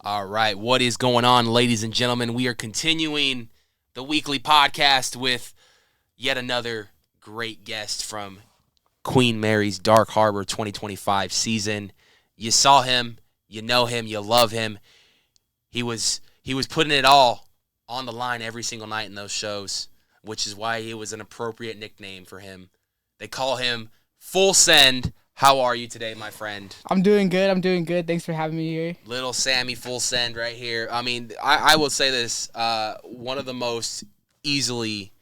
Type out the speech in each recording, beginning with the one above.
All right, what is going on, ladies and gentlemen? We are continuing the weekly podcast with yet another great guest from Queen Mary's Dark Harbor 2025 season. You saw him, you know him, you love him. He was putting it all on the line every single night in those shows, which is why it was an appropriate nickname for him. They call him Full Send. How are you today, my friend? I'm doing good. Thanks for having me here. Little Sammy Full Send right here. I mean, I will say this. One of the most easily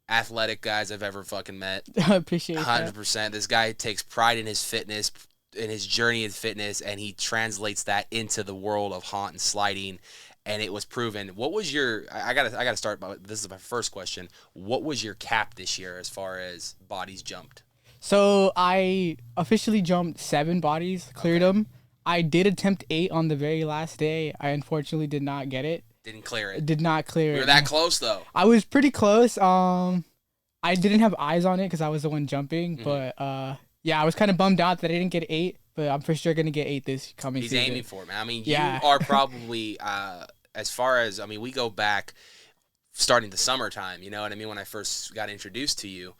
athletic guys I've ever fucking met. I appreciate 100%. This guy takes pride in his fitness, in his journey in fitness, and he translates that into the world of haunt and sliding, and it was proven. What was your – I gotta start by – this is my first question. What was your cap this year as far as bodies jumped? So I officially jumped 7 bodies, cleared them. I did attempt 8 on the very last day. I unfortunately did not get it. Didn't clear it. Did not clear it. We were that close, though. I was pretty close. I didn't have eyes on it because I was the one jumping. Mm-hmm. But, yeah, I was kind of bummed out that I didn't get 8. But I'm for sure going to get 8 this coming season. He's aiming for it, man. I mean, Yeah. you are probably, as far as, I mean, we go back starting the summertime, you know what I mean, when I first got introduced to you,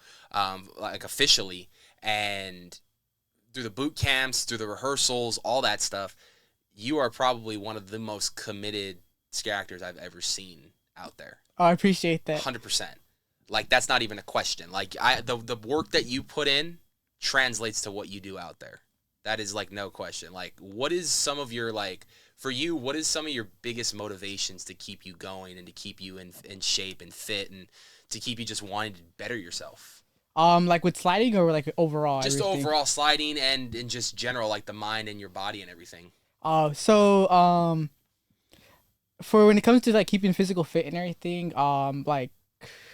like officially, and through the boot camps, through the rehearsals, all that stuff, you are probably one of the most committed scare actors I've ever seen out there. Oh, I appreciate that. 100%. Like, that's not even a question. Like, the work that you put in translates to what you do out there. That is, like, no question. Like, what is some of your, like, for you, what is some of your biggest motivations to keep you going and to keep you in shape and fit and to keep you just wanting to better yourself? Like with sliding or like overall? Just everything? overall sliding and in just general, like the mind and your body and everything. For when it comes to like keeping physical fit and everything, like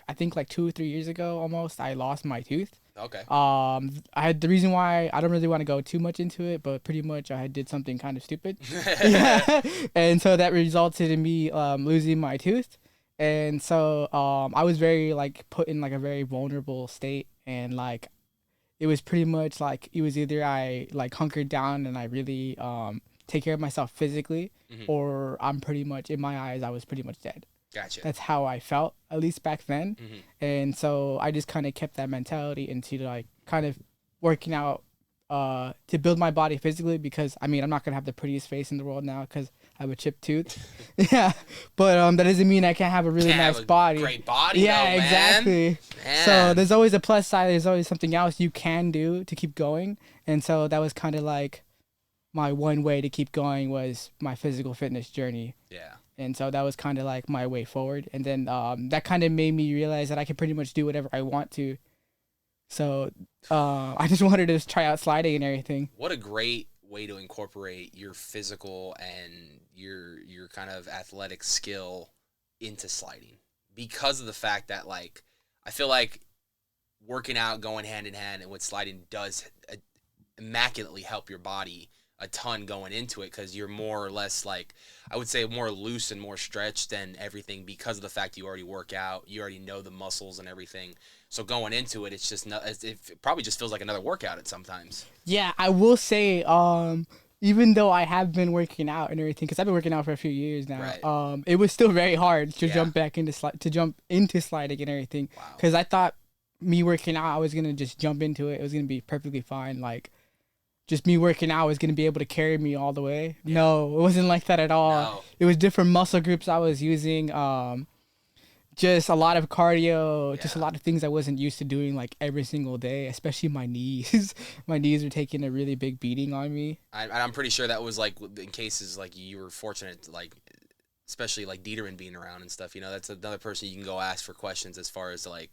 I think like 2 or 3 years ago almost, I lost my tooth. Okay. I had the reason why I don't really want to go too much into it, but pretty much I did something kind of stupid. Yeah. And so that resulted in me losing my tooth. And so I was very like put in like a very vulnerable state, and like it was pretty much like it was either I like hunkered down and I really take care of myself physically, or I'm pretty much, in my eyes, I was pretty much dead. Gotcha. That's how I felt, at least back then. Mm-hmm. And so I just kind of kept that mentality into like kind of working out to build my body physically, because I mean I'm not gonna have the prettiest face in the world now because I have a chipped tooth. Yeah, but that doesn't mean I can't have a really nice body. Great body. Yeah, though, man. exactly. Man. So there's always a plus side. There's always something else you can do to keep going. And so that was kind of like my one way to keep going was my physical fitness journey. Yeah. And so that was kind of like my way forward. And then that kind of made me realize that I can pretty much do whatever I want to. So I just wanted to try out sliding and everything. What a great way to incorporate your physical and your kind of athletic skill into sliding, because of the fact that, like, I feel like working out going hand in hand and with sliding does immaculately help your body a ton going into it, because you're more or less, like, I would say more loose and more stretched and everything, because of the fact you already work out, you already know the muscles and everything. So going into it, it's just it probably just feels like another workout at sometimes. Yeah, I will say, even though I have been working out and everything, because I've been working out for a few years now, Right. it was still very hard to jump back into sliding and everything. Wow. Because I thought me working out, I was gonna just jump into it. It was gonna be perfectly fine. Like, just me working out was gonna be able to carry me all the way. Yeah. No, it wasn't like that at all. No. It was different muscle groups I was using. Just a lot of cardio, just a lot of things I wasn't used to doing like every single day, especially my knees. My knees were taking a really big beating on me. I'm pretty sure that was like in cases like you were fortunate, like especially like Dieterman being around and stuff. You know, that's another person you can go ask for questions as far as like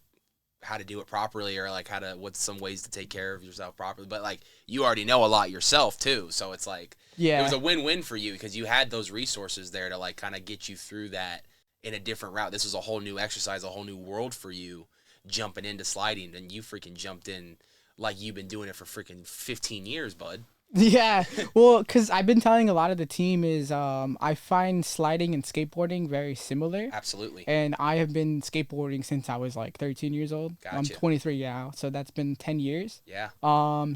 how to do it properly, or like what's some ways to take care of yourself properly. But like you already know a lot yourself too, so it's like it was a win-win for you because you had those resources there to like kind of get you through that in a different route. This was a whole new exercise, a whole new world for you jumping into sliding, and you freaking jumped in like you've been doing it for freaking 15 years, bud. Yeah, well, because I've been telling a lot of the team is I find sliding and skateboarding very similar. Absolutely. And I have been skateboarding since I was like 13 years old. Gotcha. I'm 23 now, so that's been 10 years. Yeah.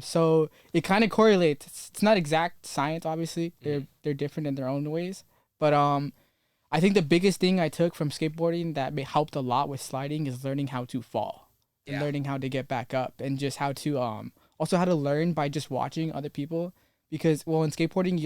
So it kind of correlates. It's not exact science, obviously. They're different in their own ways. But I think the biggest thing I took from skateboarding that helped a lot with sliding is learning how to fall and Yeah. learning how to get back up and just how to also how to learn by just watching other people because well in skateboarding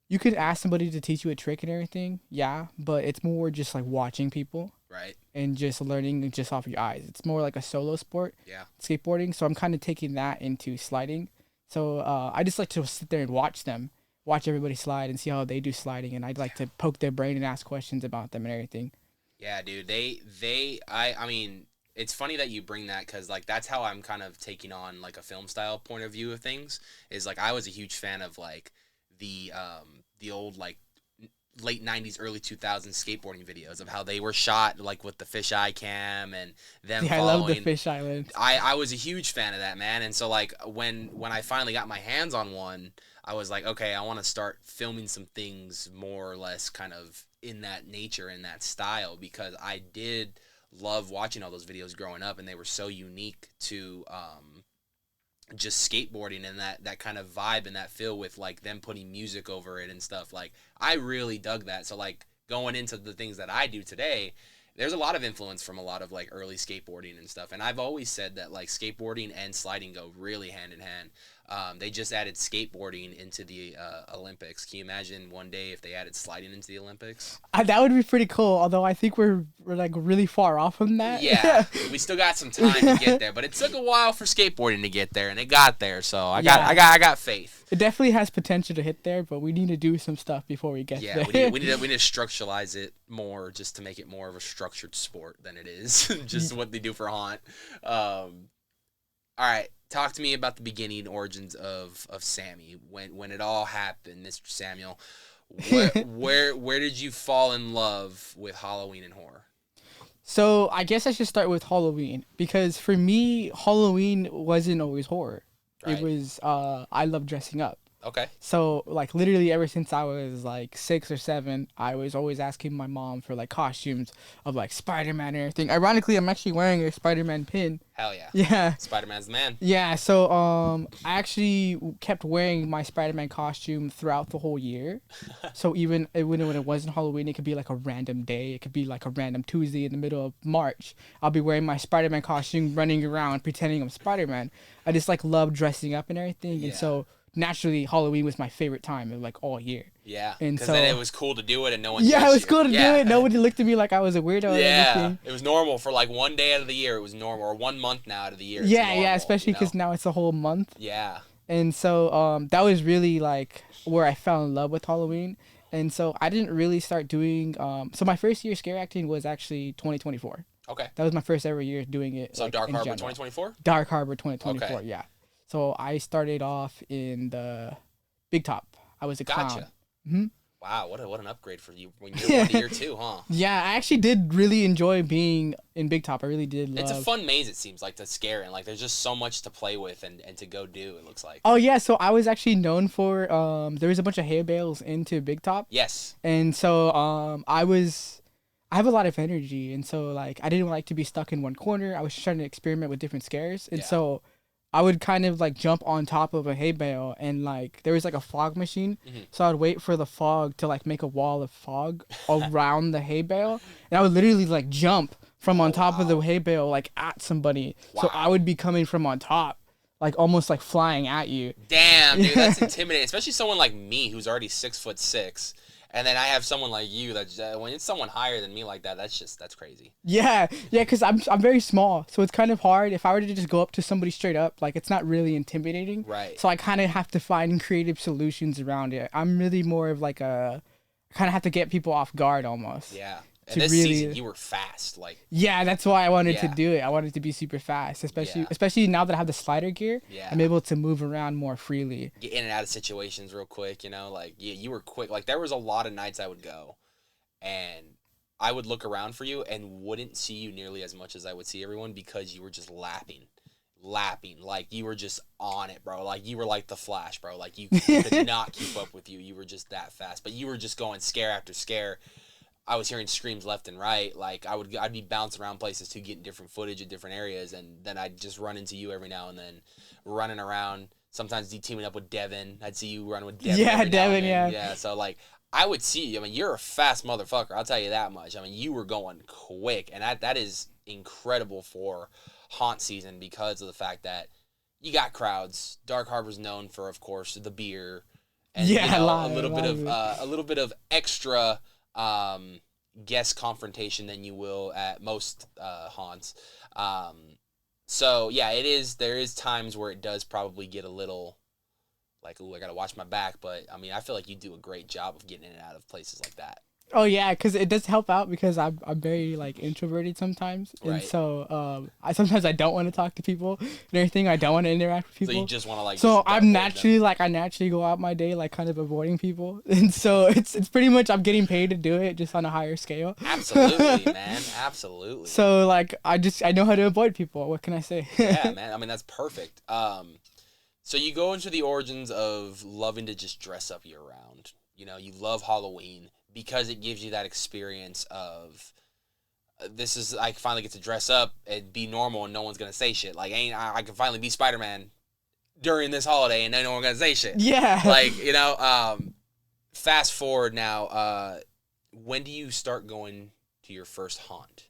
you could ask somebody to teach you a trick and everything, yeah, but it's more just like watching people Right. and just learning just off your eyes. It's more like a solo sport, Yeah. skateboarding. So I'm kind of taking that into sliding. So I just like to sit there and watch them, watch everybody slide and see how they do sliding, and I'd like to poke their brain and ask questions about them and everything. Yeah, dude. I mean, it's funny that you bring that because like that's how I'm kind of taking on like a film style point of view of things. Is like I was a huge fan of like the old like late 90s early 2000s skateboarding videos of how they were shot like with the fisheye cam and them Yeah, I love the following. fish island. I was a huge fan of that, man. And so like when I finally got my hands on one, I was like, okay, I want to start filming some things more or less kind of in that nature, in that style, because I did love watching all those videos growing up, and they were so unique to just skateboarding and that kind of vibe and that feel with like them putting music over it and stuff. Like I really dug that. So like going into the things that I do today, there's a lot of influence from a lot of like early skateboarding and stuff. And I've always said that like skateboarding and sliding go really hand in hand. They just added skateboarding into the Olympics. Can you imagine one day if they added sliding into the Olympics? That would be pretty cool. Although I think we're like really far off from that. Yeah, we still got some time to get there, but it took a while for skateboarding to get there, and it got there. So I got faith. It definitely has potential to hit there, but we need to do some stuff before we get Yeah, there. we need to structuralize it more, just to make it more of a structured sport than it is just what they do for haunt. All right, talk to me about the beginning origins of Sammy when it all happened, Mr. Samuel. Where did you fall in love with Halloween and horror? So I guess I should start with Halloween because for me, Halloween wasn't always horror. Right. It was I love dressing up. Okay. So like literally ever since I was like 6 or 7, I was always asking my mom for like costumes of like Spider-Man and everything. Ironically, I'm actually wearing a Spider-Man pin. Hell yeah. Yeah. Spider-Man's the man. Yeah, so I actually kept wearing my Spider-Man costume throughout the whole year. So even when it wasn't Halloween, it could be like a random day. It could be like a random Tuesday in the middle of March. I'll be wearing my Spider-Man costume, running around pretending I'm Spider-Man. I just like love dressing up and everything, and so naturally Halloween was my favorite time of like all year. Yeah, and because so then it was cool to do it, and no one. Yeah, it was cool to do it. Nobody looked at me like I was a weirdo. Yeah, or anything. it was normal for like one day out of the year. It was normal, or 1 month now out of the year. Yeah, normal, yeah, especially because now it's a whole month. Yeah. And so that was really like where I fell in love with Halloween. And so I didn't really start doing. So my first year scare acting was actually 2024. Okay. That was my first ever year doing it. So like, Dark in Harbor general. 2024. Dark Harbor 2024. Okay. Yeah. So I started off in the Big Top. I was a clown. Gotcha. Mm-hmm. Wow, what an upgrade for you when you're 1 to year 2, huh? Yeah, I actually did really enjoy being in Big Top. I really did love. It's a fun maze, it seems like, to scare, and like there's just so much to play with and to go do, it looks like. Oh yeah, so I was actually known for there was a bunch of hay bales into Big Top. Yes. And so I have a lot of energy, and so like I didn't like to be stuck in one corner. I was trying to experiment with different scares, and so I would kind of like jump on top of a hay bale, and like there was like a fog machine, so I'd wait for the fog to like make a wall of fog around the hay bale, and I would literally like jump from on top of the hay bale like at somebody. So I would be coming from on top, like almost like flying at you. Damn, dude, that's intimidating, especially someone like me who's already 6'6". And then I have someone like you that when it's someone higher than me like that, that's crazy. Yeah, because I'm very small, so it's kind of hard. If I were to just go up to somebody straight up, like it's not really intimidating. Right. So I kind of have to find creative solutions around it. I'm really more of like I kind of have to get people off guard almost. Yeah. And this season, you were fast, like. Yeah, that's why I wanted to do it. I wanted to be super fast, especially now that I have the slider gear. Yeah. I'm able to move around more freely. Get in and out of situations real quick, like you were quick. Like there was a lot of nights I would go, and I would look around for you and wouldn't see you nearly as much as I would see everyone because you were just lapping, like you were just on it, bro. Like you were like the Flash, bro. Like you could not keep up with you. You were just that fast, but you were just going scare after scare. I was hearing screams left and right. Like I'd be bouncing around places to get different footage in different areas, and then I'd just run into you every now and then, running around. Sometimes teaming up with Devin. I'd see you run with Devin. Yeah, Devin. Yeah. Yeah. So like I would see you. I mean, you're a fast motherfucker. I'll tell you that much. I mean, you were going quick, and that is incredible for haunt season because of the fact that you got crowds. Dark Harbor's known for, of course, the beer, and Yeah, a little bit of extra guest confrontation than you will at most haunts. So yeah, there is times where it does probably get a little like, ooh, I gotta watch my back. But I mean, I feel like you do a great job of getting in and out of places like that. Oh yeah, because it does help out because I'm very like introverted sometimes, and Right. so I sometimes I don't want to talk to people and everything. I don't want to interact with people. So you just want to like. So just I'm avoid naturally them. like I naturally go out my day like kind of avoiding people, and so it's pretty much I'm getting paid to do it just on a higher scale. Absolutely, man. Absolutely. So like I know how to avoid people. What can I say? Yeah, man. I mean, that's perfect. So you go into the origins of loving to just dress up year round. You know, you love Halloween because it gives you that experience of this is I finally get to dress up and be normal and no one's gonna say shit. Like I can finally be Spider-Man during this holiday and no one's gonna say shit. Yeah. Like, you know, fast forward now, when do you start going to your first haunt?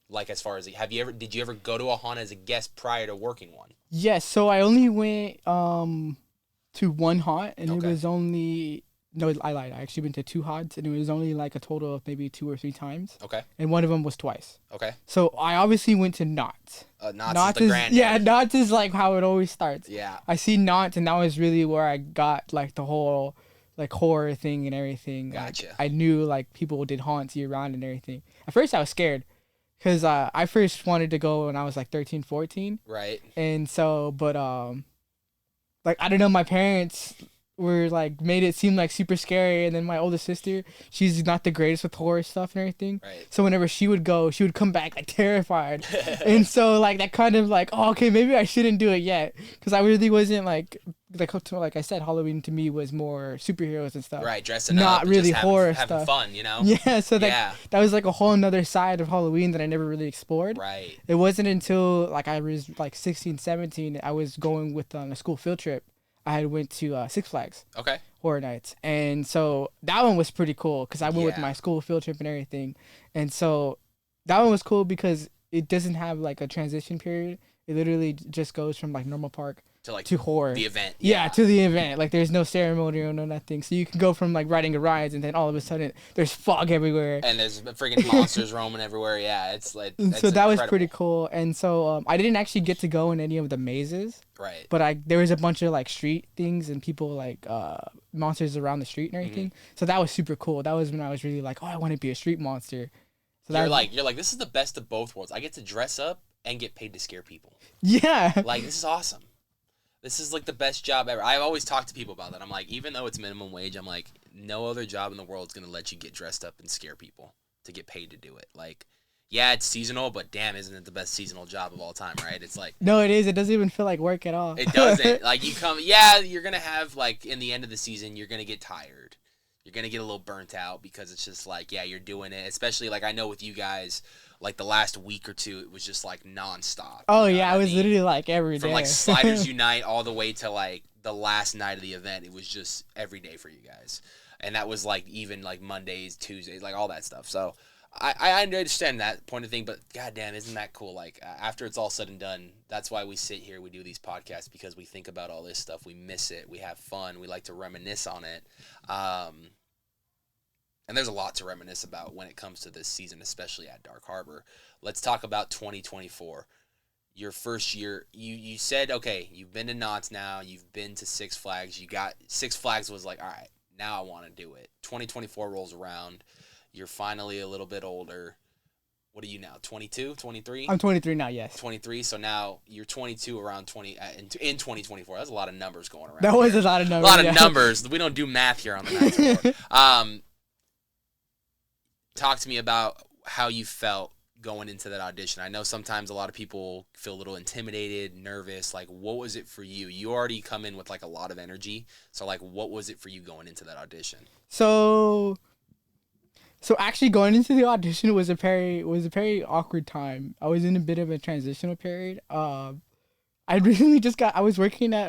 Like, as far as did you ever go to a haunt as a guest prior to working one? Yes. So I only went to one haunt, and Okay. it was only no, I lied. I actually went to two haunts, and it was only like a total of maybe 2 or 3 times. Okay. And one of them was twice. Okay. So I obviously went to Knott's. Knott's is the granddad. Yeah, Knott's is like how it always starts. Yeah. I see Knott's, and that was really where I got like the whole like horror thing and everything. Gotcha. Like, I knew like people did haunts year round and everything. At first I was scared because I first wanted to go when I was like 13, 14. Right. And so, but like I don't know, my parents were like made it seem like super scary, and then my oldest sister, she's not the greatest with horror stuff and everything. Right. So whenever she would go, she would come back like terrified, and so like that kind of like, oh, okay, maybe I shouldn't do it yet, because I really wasn't like I said, Halloween to me was more superheroes and stuff. Right, dressing not up, really just horror having stuff. fun, you know. Yeah, so Yeah. that was like a whole another side of Halloween that I never really explored. Right. It wasn't until like I was like 16, 17, I was going with a school field trip. I had went to Six Flags Okay. Horror Nights, and so that one was pretty cool because I went with Yeah. my school field trip and everything, and so that one was cool because it doesn't have like a transition period. It literally just goes from like normal park To like to horror. the event. Yeah, to the event. Like there's no ceremony or no nothing. So you can go from like riding a ride, and then all of a sudden there's fog everywhere. And there's freaking monsters roaming everywhere. Yeah, it's like So that was pretty cool. And so I didn't actually get to go in any of the mazes, Right. but there was a bunch of like street things and people like monsters around the street and everything. So that was super cool. That was when I was really like, oh, I want to be a street monster. So You're like this is the best of both worlds. I get to dress up and get paid to scare people. yeah. Like, this is awesome. This is like the best job ever. I've always talked to people about that. I'm like, even though it's minimum wage, I'm like, no other job in the world is going to let you get dressed up and scare people to get paid to do it. Like, yeah, it's seasonal, but damn, isn't it the best seasonal job of all time, right? It's like, No, it is. It doesn't even feel like work at all. it doesn't. Like, you come, yeah, you're going to have, like, in the end of the season, you're going to get tired. You're going to get a little burnt out because it's just like, yeah, you're doing it. Especially, like, I know with you guys, like, the last week or two, it was just, like, nonstop. Oh, you know yeah. what I was mean? literally like every day. From, like, Sliders Unite all the way to, like, the last night of the event. It was just every day for you guys. And that was, like, even, like, Mondays, Tuesdays, like, all that stuff. So, I understand that point of thing, but goddamn, isn't that cool? Like, after it's all said and done, that's why we sit here, we do these podcasts, because we think about all this stuff. We miss it. We have fun. We like to reminisce on it. And there's a lot to reminisce about when it comes to this season, especially at Dark Harbor. Let's talk about 2024. Your first year, you said, okay, you've been to Knott's now, you've been to Six Flags, Six Flags was like, all right, now I want to do it. 2024 rolls around, you're finally a little bit older. What are you now, 22, 23? I'm 23 now, yes. 23, so now you're 22 around 20, in 2024. That's a lot of numbers going around. That was here. a lot of A numbers. lot of numbers. We don't do math here on the Night Report. Talk to me about how you felt going into that audition. I know sometimes a lot of people feel a little intimidated, nervous. Like, what was it for you? You already come in with, like, a lot of energy. So, like, what was it for you going into that audition? So actually going into the audition was a very awkward time. I was in a bit of a transitional period. I recently I was working at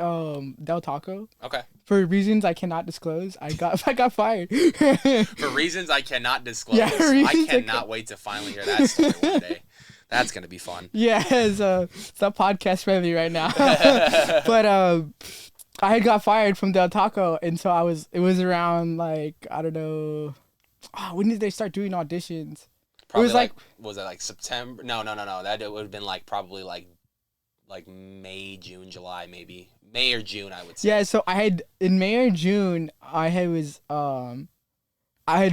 Del Taco Okay. for reasons I cannot disclose, I got fired. For reasons I cannot disclose. Yeah, I cannot wait to finally hear that story one day. That's gonna be fun. Yeah, it's not podcast friendly right now. But I had got fired from Del Taco, and so it was around like, I don't know, when did they start doing auditions? Probably it was like was it like September? No. That would have been like probably like May, June, July, maybe May or June, I would say. Yeah, so I had in May or June, I had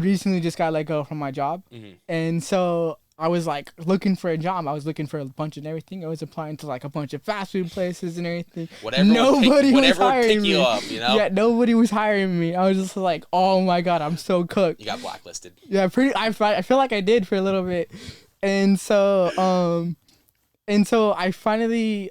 recently just got let go from my job, and so I was like looking for a job. I was looking for a bunch of everything. I was applying to like a bunch of fast food places and everything. Nobody was hiring me. Up, you know? Yeah, nobody was hiring me. I was just like, oh my god, I'm so cooked. You got blacklisted. Yeah, I feel like I did for a little bit, and so I finally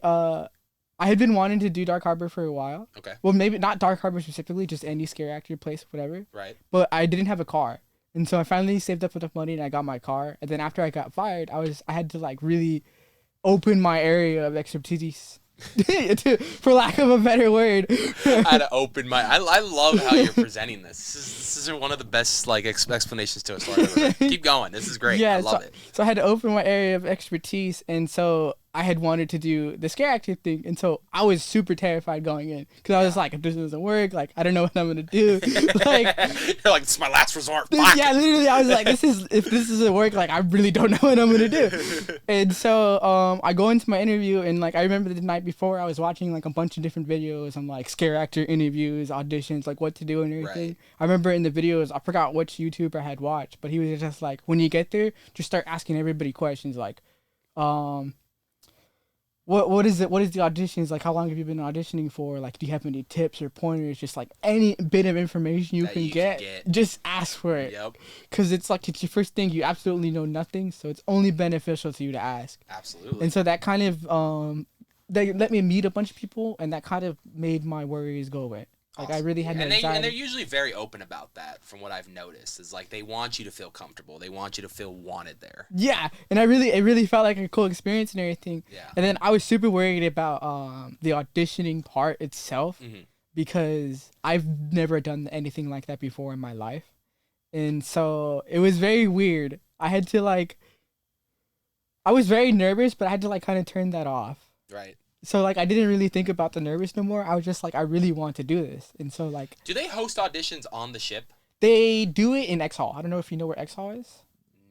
I had been wanting to do Dark Harbor for a while. Okay. Well, maybe not Dark Harbor specifically, just any scare actor place, whatever. Right. But I didn't have a car. And so I finally saved up enough money and I got my car. And then after I got fired, I had to like really open my area of expertise, for lack of a better word. I had to open my. I love how you're presenting this. This is one of the best like explanations to a story I've ever heard. Keep going. This is great. Yeah, I love it. So I had to open my area of expertise, and so I had wanted to do the scare acting thing, and so I was super terrified going in because I was like, if this doesn't work, like I don't know what I'm gonna do. Like you're like, this is my last resort. Yeah, literally, I was like, if this doesn't work, like I really don't know what I'm gonna do. And so I go into my interview, and like I remember the night before I was watching like a bunch of different videos on like scare actor interviews, auditions, like what to do and everything. Right. I remember in the videos, I forgot which YouTuber I had watched, but he was just like, when you get there, just start asking everybody questions like, What is it? What is the auditions like? How long have you been auditioning for? Like, do you have any tips or pointers? Just like any bit of information you can get, just ask for it. Yep. Because it's like it's your first thing. You absolutely know nothing, so it's only beneficial to you to ask. Absolutely. And so that kind of they let me meet a bunch of people, and that kind of made my worries go away. Like awesome. I really had no anxiety. And they're usually very open about that, from what I've noticed. Is like they want you to feel comfortable. They want you to feel wanted there. Yeah, and it really felt like a cool experience and everything. Yeah. And then I was super worried about the auditioning part itself, because I've never done anything like that before in my life, and so it was very weird. I was very nervous, but I had to like kind of turn that off. Right. So, like, I didn't really think about the nervous no more. I was just like, I really want to do this. And so, like... Do they host auditions on the ship? They do it in X Hall. I don't know if you know where X Hall is.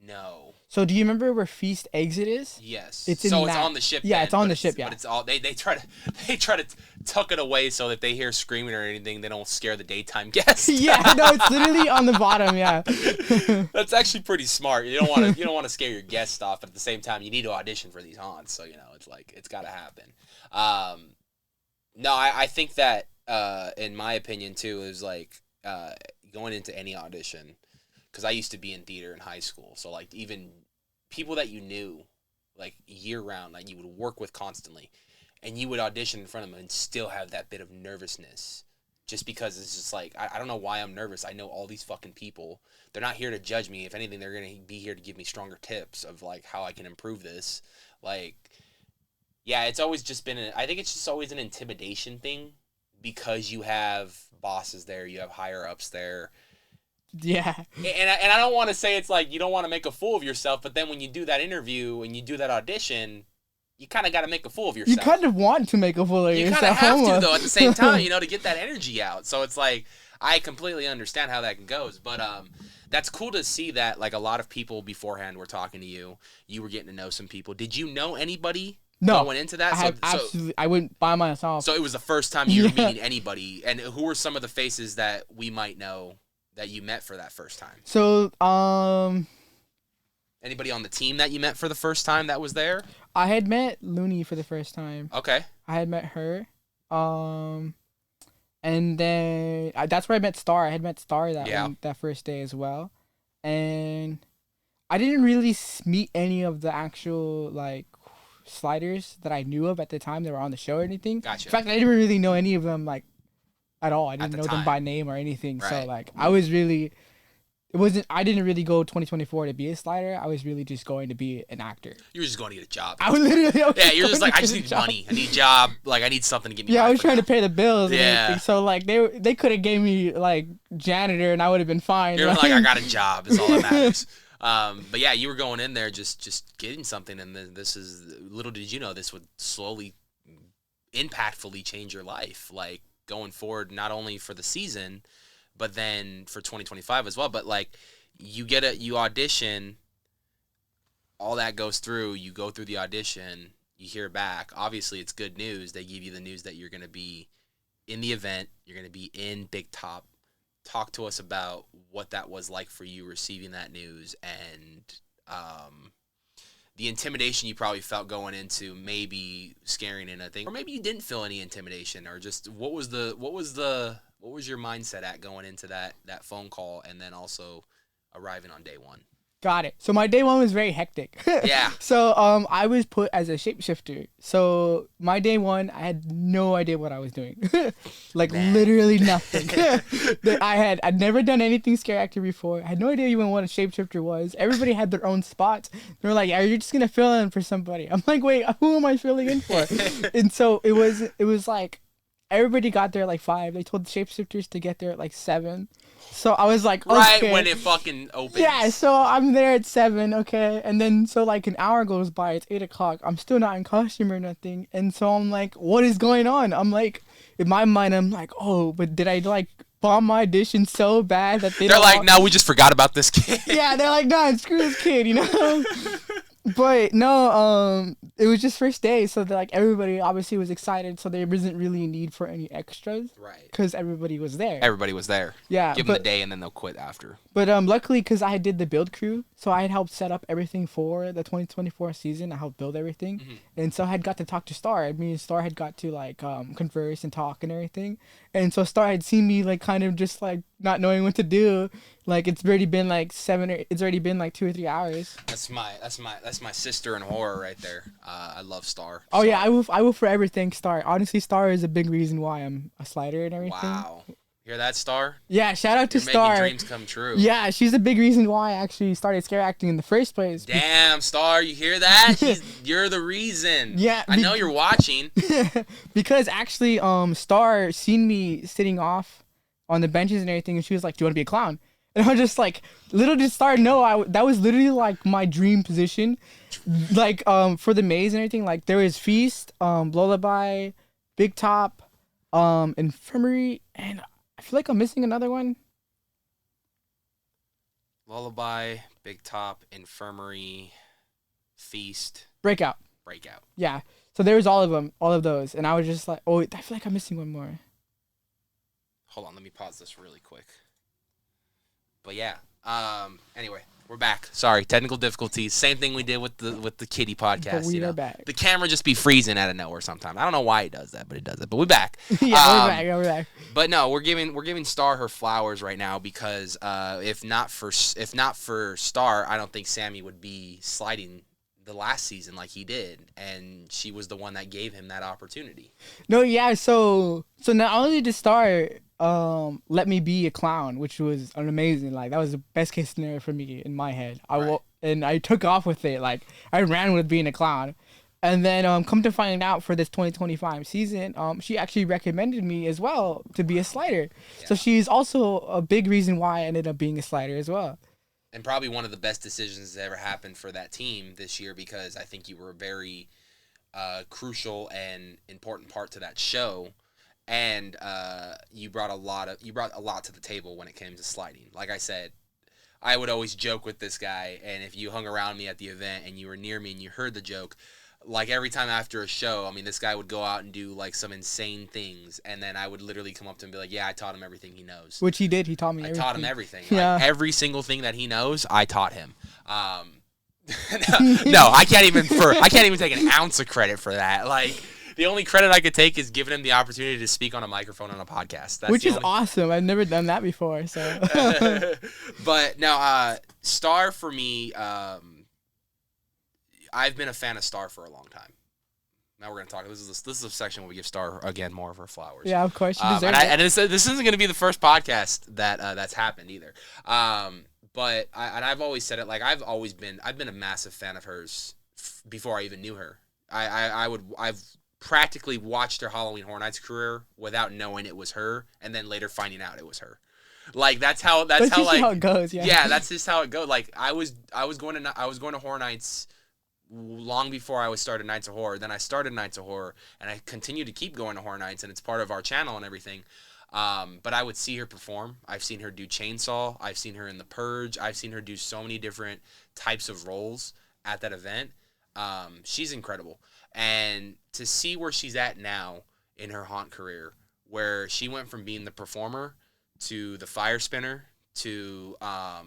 No. So, do you remember where Feast Exit is? Yes. It's on the ship. Yeah, it's on the ship, yeah. But it's all... They try to tuck it away so that if they hear screaming or anything, they don't scare the daytime guests. Yeah, no, it's literally on the bottom, yeah. That's actually pretty smart. You don't want to scare your guests off, but at the same time, you need to audition for these haunts. So, it's like, it's got to happen. No, I think that, in my opinion too, is like, going into any audition, cause I used to be in theater in high school. So like even people that you knew like year round, like you would work with constantly, and you would audition in front of them and still have that bit of nervousness just because it's just like, I don't know why I'm nervous. I know all these fucking people. They're not here to judge me. If anything, they're going to be here to give me stronger tips of like how I can improve this. Like, yeah, it's always just been, I think it's just always an intimidation thing because you have bosses there, you have higher ups there. Yeah. And I don't want to say it's like you don't want to make a fool of yourself, but then when you do that interview and you do that audition, you kind of got to make a fool of yourself. You kind of want to make a fool of yourself. You kind of have to, though, at the same time, to get that energy out. So it's like, I completely understand how that goes, but that's cool to see that, like, a lot of people beforehand were talking to you. You were getting to know some people. Did you know anybody going into that? Absolutely. I went by myself. So it was the first time you were meeting anybody. And who were some of the faces that we might know that you met for that first time? So, anybody on the team that you met for the first time that was there? I had met Looney for the first time. Okay. I had met her. And then that's where I met Star. I had met Star that first day as well. And I didn't really meet any of the actual, like, sliders that I knew of at the time that were on the show or anything. Gotcha. In fact, I didn't really know any of them, like, at all. I didn't know them by name or anything. Right. So, like, I was really it wasn't. I didn't really go 2024 to be a slider. I was really just going to be an actor. You were just going to get a job. I was literally. Yeah, you're just like, I just need money. I need a job. Like, I need something to get me. Yeah, I was trying now. to pay the bills. And Yeah. everything. So like they could have gave me like janitor and I would have been fine. You're like, I got a job. Is all that matters. But yeah, you were going in there just getting something, and then this is, little did you know, this would slowly, impactfully change your life. Like, going forward, not only for the season, but then for 2025 as well. But like, you audition, all that goes through, you go through the audition, you hear back. Obviously, it's good news. They give you the news that you're going to be in the event, you're going to be in Big Top. Talk to us about what that was like for you receiving that news, and the intimidation you probably felt going into maybe scaring in a thing, or maybe you didn't feel any intimidation, or just what was your mindset at going into that phone call, and then also arriving on day one? Got it. So my day one was very hectic. Yeah. So I was put as a shapeshifter. So my day one, I had no idea what I was doing. Like, Man. literally nothing. I'd never done anything scare actor before. I had no idea even what a shapeshifter was. Everybody had their own spots. They were like, "Are you just gonna fill in for somebody?" I'm like, "Wait, who am I filling in for?" And so it was like everybody got there at like 5. They told the shapeshifters to get there at like 7. So I was like, Right okay. when it fucking opens. Yeah, so I'm there at 7, okay, and then so like an hour goes by, it's 8 o'clock, I'm still not in costume or nothing, and so I'm like, what is going on? I'm like, in my mind, I'm like, oh, but did I like bomb my audition so bad that They're like, no, we just forgot about this kid. Yeah, they're like, nah, screw this kid, you know? But no, it was just first day, so like everybody obviously was excited, so there wasn't really a need for any extras, Right. because everybody was there. Everybody was there. Yeah, Give them the day, and then they'll quit after. But luckily, because I did the build crew, so I had helped set up everything for the 2024 season. I helped build everything, and so I had got to talk to Star. I mean, Star had got to like converse and talk and everything, and so Star had seen me like kind of just like not knowing what to do. Like, it's already been like 2 or 3 hours. That's my sister in horror right there. I love Star. Oh yeah, I will forever thank Star. Honestly, Star is a big reason why I'm a slider and everything. Wow. Hear that, Star? Yeah, shout out to You're Star. making dreams come true. Yeah, she's a big reason why I actually started scare acting in the first place. Damn, Star, you hear that? You're the reason. Yeah, I know you're watching. Because actually, Star seen me sitting off on the benches and everything, and she was like, "Do you want to be a clown?" And I was just like, little did Star know, that was literally like my dream position. Like, for the maze and everything, like there was Feast, Lullaby, Big Top, Infirmary, and I feel like I'm missing another one. Lullaby, Big Top, Infirmary, Feast, Breakout. Yeah. So there was all of those, and I was just like, oh, I feel like I'm missing one more. Hold on, let me pause this really quick. But yeah, anyway, we're back. Sorry, technical difficulties. Same thing we did with the Kitty podcast. But we are back. The camera just be freezing out of nowhere sometimes. I don't know why it does that, but it does it. But we're back. Yeah, we're back. But no, we're giving Star her flowers right now, because if not for Star, I don't think Sammy would be sliding the last season like he did, and she was the one that gave him that opportunity. No, yeah. So not only did Star let me be a clown, which was an amazing, like, that was the best case scenario for me in my head. And I took off with it, like I ran with being a clown. And then come to find out, for this 2025 season, she actually recommended me as well to be a slider. Yeah. So she's also a big reason why I ended up being a slider as well. And probably one of the best decisions that ever happened for that team this year, because I think you were a very crucial and important part to that show. And you brought a lot to the table when it came to sliding. Like I said, I would always joke with this guy, and if you hung around me at the event and you were near me and you heard the joke, like every time after a show, I mean, this guy would go out and do like some insane things, and then I would literally come up to him and be like, "Yeah, I taught him everything he knows." Which he did. He taught me everything. I taught him everything. Yeah. Like, every single thing that he knows, I taught him. No, I can't even take an ounce of credit for that. Like, the only credit I could take is giving him the opportunity to speak on a microphone on a podcast. Which is awesome. I've never done that before. So. But no, Star for me, I've been a fan of Star for a long time. Now we're gonna talk. This is a section where we give Star again more of her flowers. Yeah, of course. She deserves and this isn't gonna be the first podcast that that's happened either. But I've always said it, like I've been a massive fan of hers before I even knew her. I've practically watched her Halloween Horror Nights career without knowing it was her, and then later finding out it was her. Like that's how like how it goes. yeah, that's just how it goes. Like I was going to Horror Nights long before I was started Nights of Horror. Then I started Nights of Horror, and I continue to keep going to Horror Nights, and it's part of our channel and everything. But I would see her perform. I've seen her do Chainsaw. I've seen her in The Purge. I've seen her do so many different types of roles at that event. She's incredible. And to see where she's at now in her haunt career, where she went from being the performer to the fire spinner to now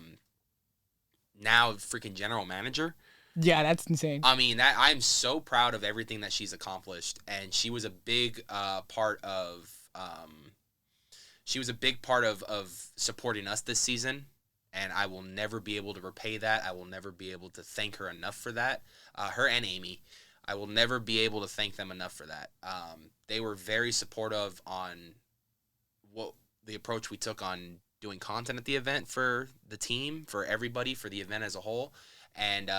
freaking general manager. Yeah, that's insane. I mean, I'm so proud of everything that she's accomplished, and she was a big part of supporting us this season, and I will never be able to repay that. I will never be able to thank her enough for that. Her and Amy, I will never be able to thank them enough for that. They were very supportive on what the approach we took on doing content at the event for the team, for everybody, for the event as a whole. And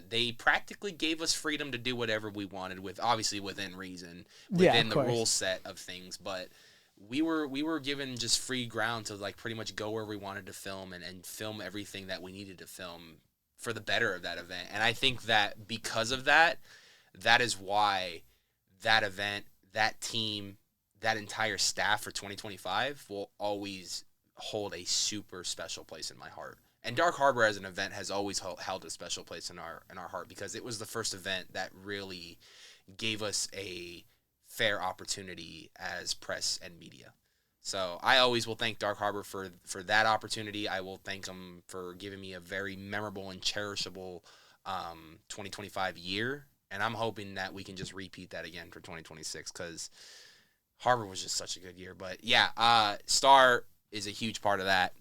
they practically gave us freedom to do whatever we wanted, with obviously within reason, within the rule set of things. But we were given just free ground to like pretty much go where we wanted to film and film everything that we needed to film for the better of that event. And I think that because of that, that is why that event, that team, that entire staff for 2025 will always hold a super special place in my heart. And Dark Harbor as an event has always held a special place in our heart, because it was the first event that really gave us a fair opportunity as press and media. So I always will thank Dark Harbor for that opportunity. I will thank them for giving me a very memorable and cherishable 2025 year. And I'm hoping that we can just repeat that again for 2026, because Harbor was just such a good year. But yeah, Star is a huge part of that.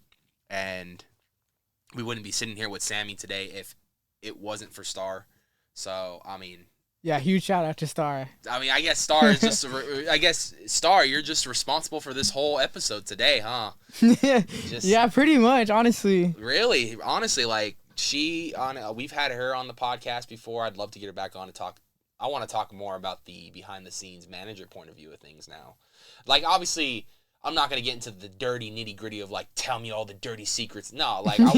And we wouldn't be sitting here with Sammy today if it wasn't for Star. So, I mean... Yeah, huge shout out to Star. I mean, I guess Star is just... Star, you're just responsible for this whole episode today, huh? Yeah, pretty much, honestly. Really? Honestly, like, we've had her on the podcast before. I'd love to get her back on to talk. I want to talk more about the behind-the-scenes manager point of view of things now. Like, obviously... I'm not gonna get into the dirty nitty gritty of like tell me all the dirty secrets. No, like I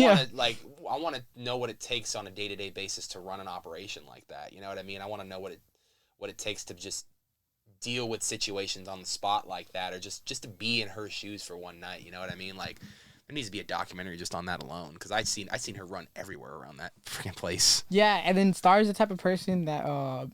want to know what it takes on a day-to-day basis to run an operation like that. You know what I mean? I want to know what it takes to just deal with situations on the spot like that, or just to be in her shoes for one night. You know what I mean? Like there needs to be a documentary just on that alone, because I seen her run everywhere around that freaking place. Yeah, and then Star is the type of person that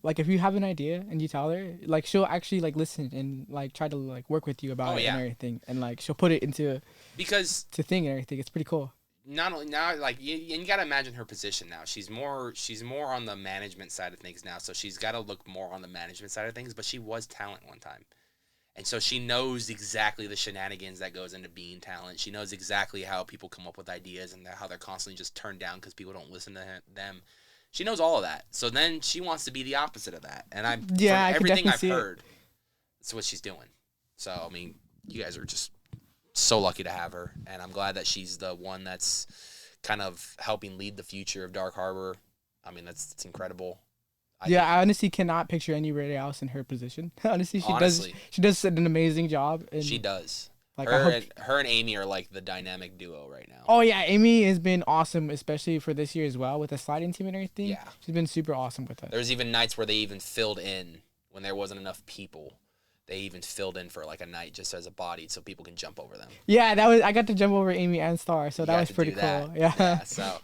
like if you have an idea and you tell her, like she'll actually like listen and like try to like work with you about it and everything, and like she'll put it into to thing and everything. It's pretty cool. Not only now, like you gotta imagine her position now. She's more on the management side of things now, so she's got to look more on the management side of things. But she was talent one time. And so she knows exactly the shenanigans that goes into being talent. She knows exactly how people come up with ideas and how they're constantly just turned down because people don't listen to them. She knows all of that. So then she wants to be the opposite of that. And everything I've heard, that's what she's doing. So, I mean, you guys are just so lucky to have her. And I'm glad that she's the one that's kind of helping lead the future of Dark Harbor. I mean, it's incredible. I honestly cannot picture anybody else in her position. Honestly, she does an amazing job. And she does. Like her and Amy are like the dynamic duo right now. Oh yeah, Amy has been awesome, especially for this year as well with the sliding team and everything. Yeah, she's been super awesome with us. There's even nights where they even filled in when there wasn't enough people. They even filled in for like a night just as a body so people can jump over them. Yeah, I got to jump over Amy and Star, so that was pretty cool. Yeah. So,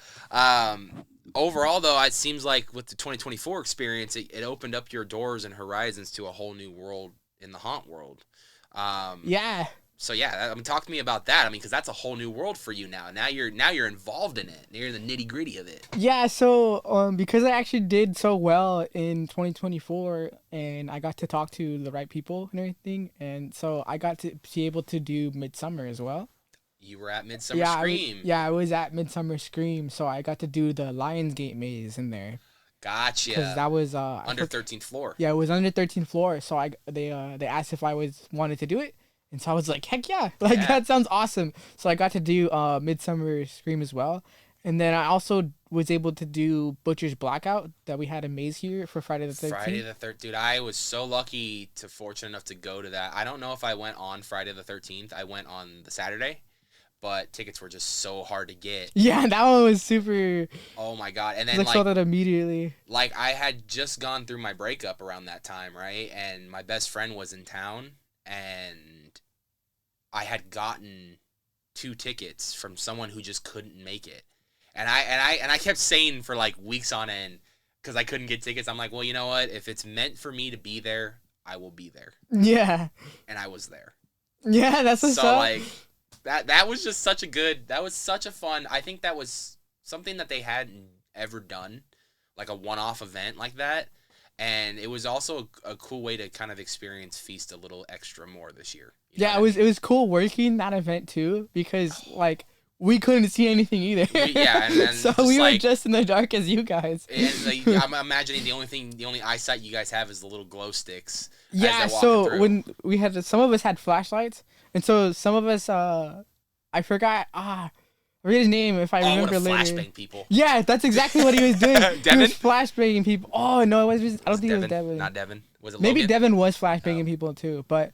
overall, though, it seems like with the 2024 experience, it opened up your doors and horizons to a whole new world in the haunt world. Yeah. So yeah, I mean, talk to me about that. I mean, because that's a whole new world for you now. Now you're involved in it. You're in the nitty gritty of it. Yeah. So because I actually did so well in 2024, and I got to talk to the right people and everything, and so I got to be able to do Midsummer as well. You were at Midsummer Scream. I was at Midsummer Scream, so I got to do the Lionsgate maze in there. Gotcha. Because that was under 13th floor. Yeah, it was under 13th floor. So they asked if I wanted to do it, and so I was like, heck yeah, that sounds awesome. So I got to do Midsummer Scream as well, And then I also was able to do Butcher's Blackout that we had a maze here for Friday the 13th. Friday the 13th. Dude, I was so fortunate enough to go to that. I don't know if I went on Friday the 13th. I went on the Saturday, but tickets were just so hard to get. Yeah, that one was super. Oh my God. And then I saw that immediately. Like I had just gone through my breakup around that time, right? And my best friend was in town, and I had gotten 2 tickets from someone who just couldn't make it. And I kept saying for like weeks on end, because I couldn't get tickets, I'm like, well, you know what? If it's meant for me to be there, I will be there. Yeah. And I was there. Yeah, that's what's so up. Like that was just such a fun. I think that was something that they hadn't ever done, like a one-off event like that. And it was also a cool way to kind of experience Feast a little extra more this year. Yeah, it was cool working that event too, because like we couldn't see anything either. And so we were just in the dark as you guys. And I'm imagining the only eyesight you guys have is the little glow sticks. Yeah, so when we had some of us had flashlights, and so some of us I forgot I forget his name if I remember later. Flashbang people. Yeah, that's exactly what he was doing. Devin? He was flashbanging people. Oh no, I don't think Devin? it was Devin. Not Devin. Was it Maybe Logan? Devin was flashbanging people too, but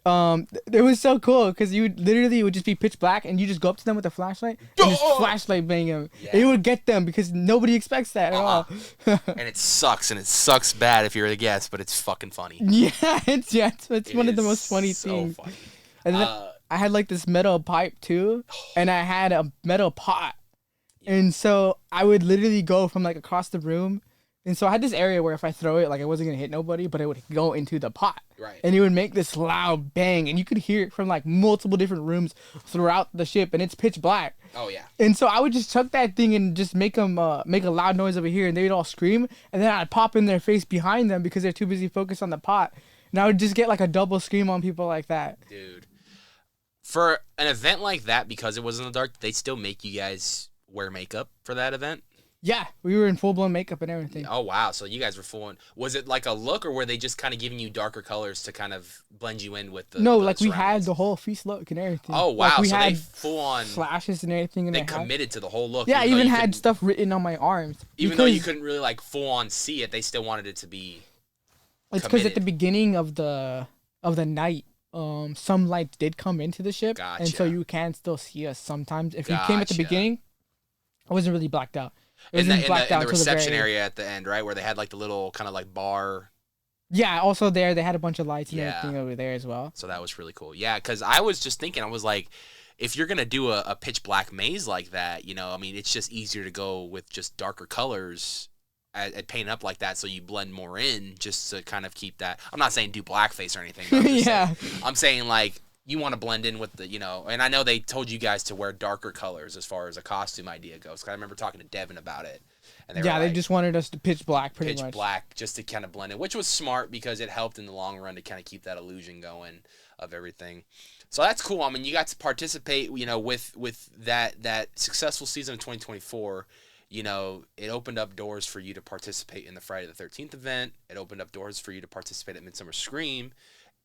it was so cool because you literally would just be pitch black and you just go up to them with a flashlight and just flashlight bang them. Yeah. It would get them because nobody expects that at all. And it sucks bad if you're a guest, but it's fucking funny. Yeah, it's one of the most funny things. Funny. And then I had like this metal pipe too, and I had a metal pot, and so I would literally go from like across the room. And so I had this area where if I throw it, like I wasn't going to hit nobody, but it would go into the pot. Right. And it would make this loud bang. And you could hear it from like multiple different rooms throughout the ship. And it's pitch black. Oh, yeah. And so I would just chuck that thing and just make them make a loud noise over here. And they'd all scream. And then I'd pop in their face behind them because they're too busy focused on the pot. And I would just get like a double scream on people like that. Dude. For an event like that, because it was in the dark, they still make you guys wear makeup for that event? Yeah, we were in full-blown makeup and everything. Oh, wow. So you guys were full on. Was it like a look, or were they just kind of giving you darker colors to kind of blend you in with the No, like we had the whole Feast look and everything. Oh, wow. Like we so had they full on flashes and everything. And they committed to the whole look. Yeah, I even had stuff written on my arms. Even though you couldn't really like full on see it, they still wanted it to be It's because at the beginning of the night, some lights did come into the ship. Gotcha. And so you can still see us sometimes. If you came at the beginning, I wasn't really blacked out. In the reception area at the end, right, where they had like the little kind of like bar. Yeah, also there they had a bunch of lights and everything over there as well. So that was really cool. Yeah, because I was just thinking, I was like, if you're gonna do a pitch black maze like that, you know, I mean, it's just easier to go with just darker colors and paint up like that, so you blend more in, just to kind of keep that. I'm not saying do blackface or anything. But I'm saying like, you want to blend in with the, you know, and I know they told you guys to wear darker colors as far as a costume idea goes. Cause I remember talking to Devin about it. And they just wanted us to pitch black pretty much. Pitch black just to kind of blend in, which was smart because it helped in the long run to kind of keep that illusion going of everything. So that's cool. I mean, you got to participate, you know, with that successful season of 2024. You know, it opened up doors for you to participate in the Friday the 13th event. It opened up doors for you to participate at Midsummer Scream.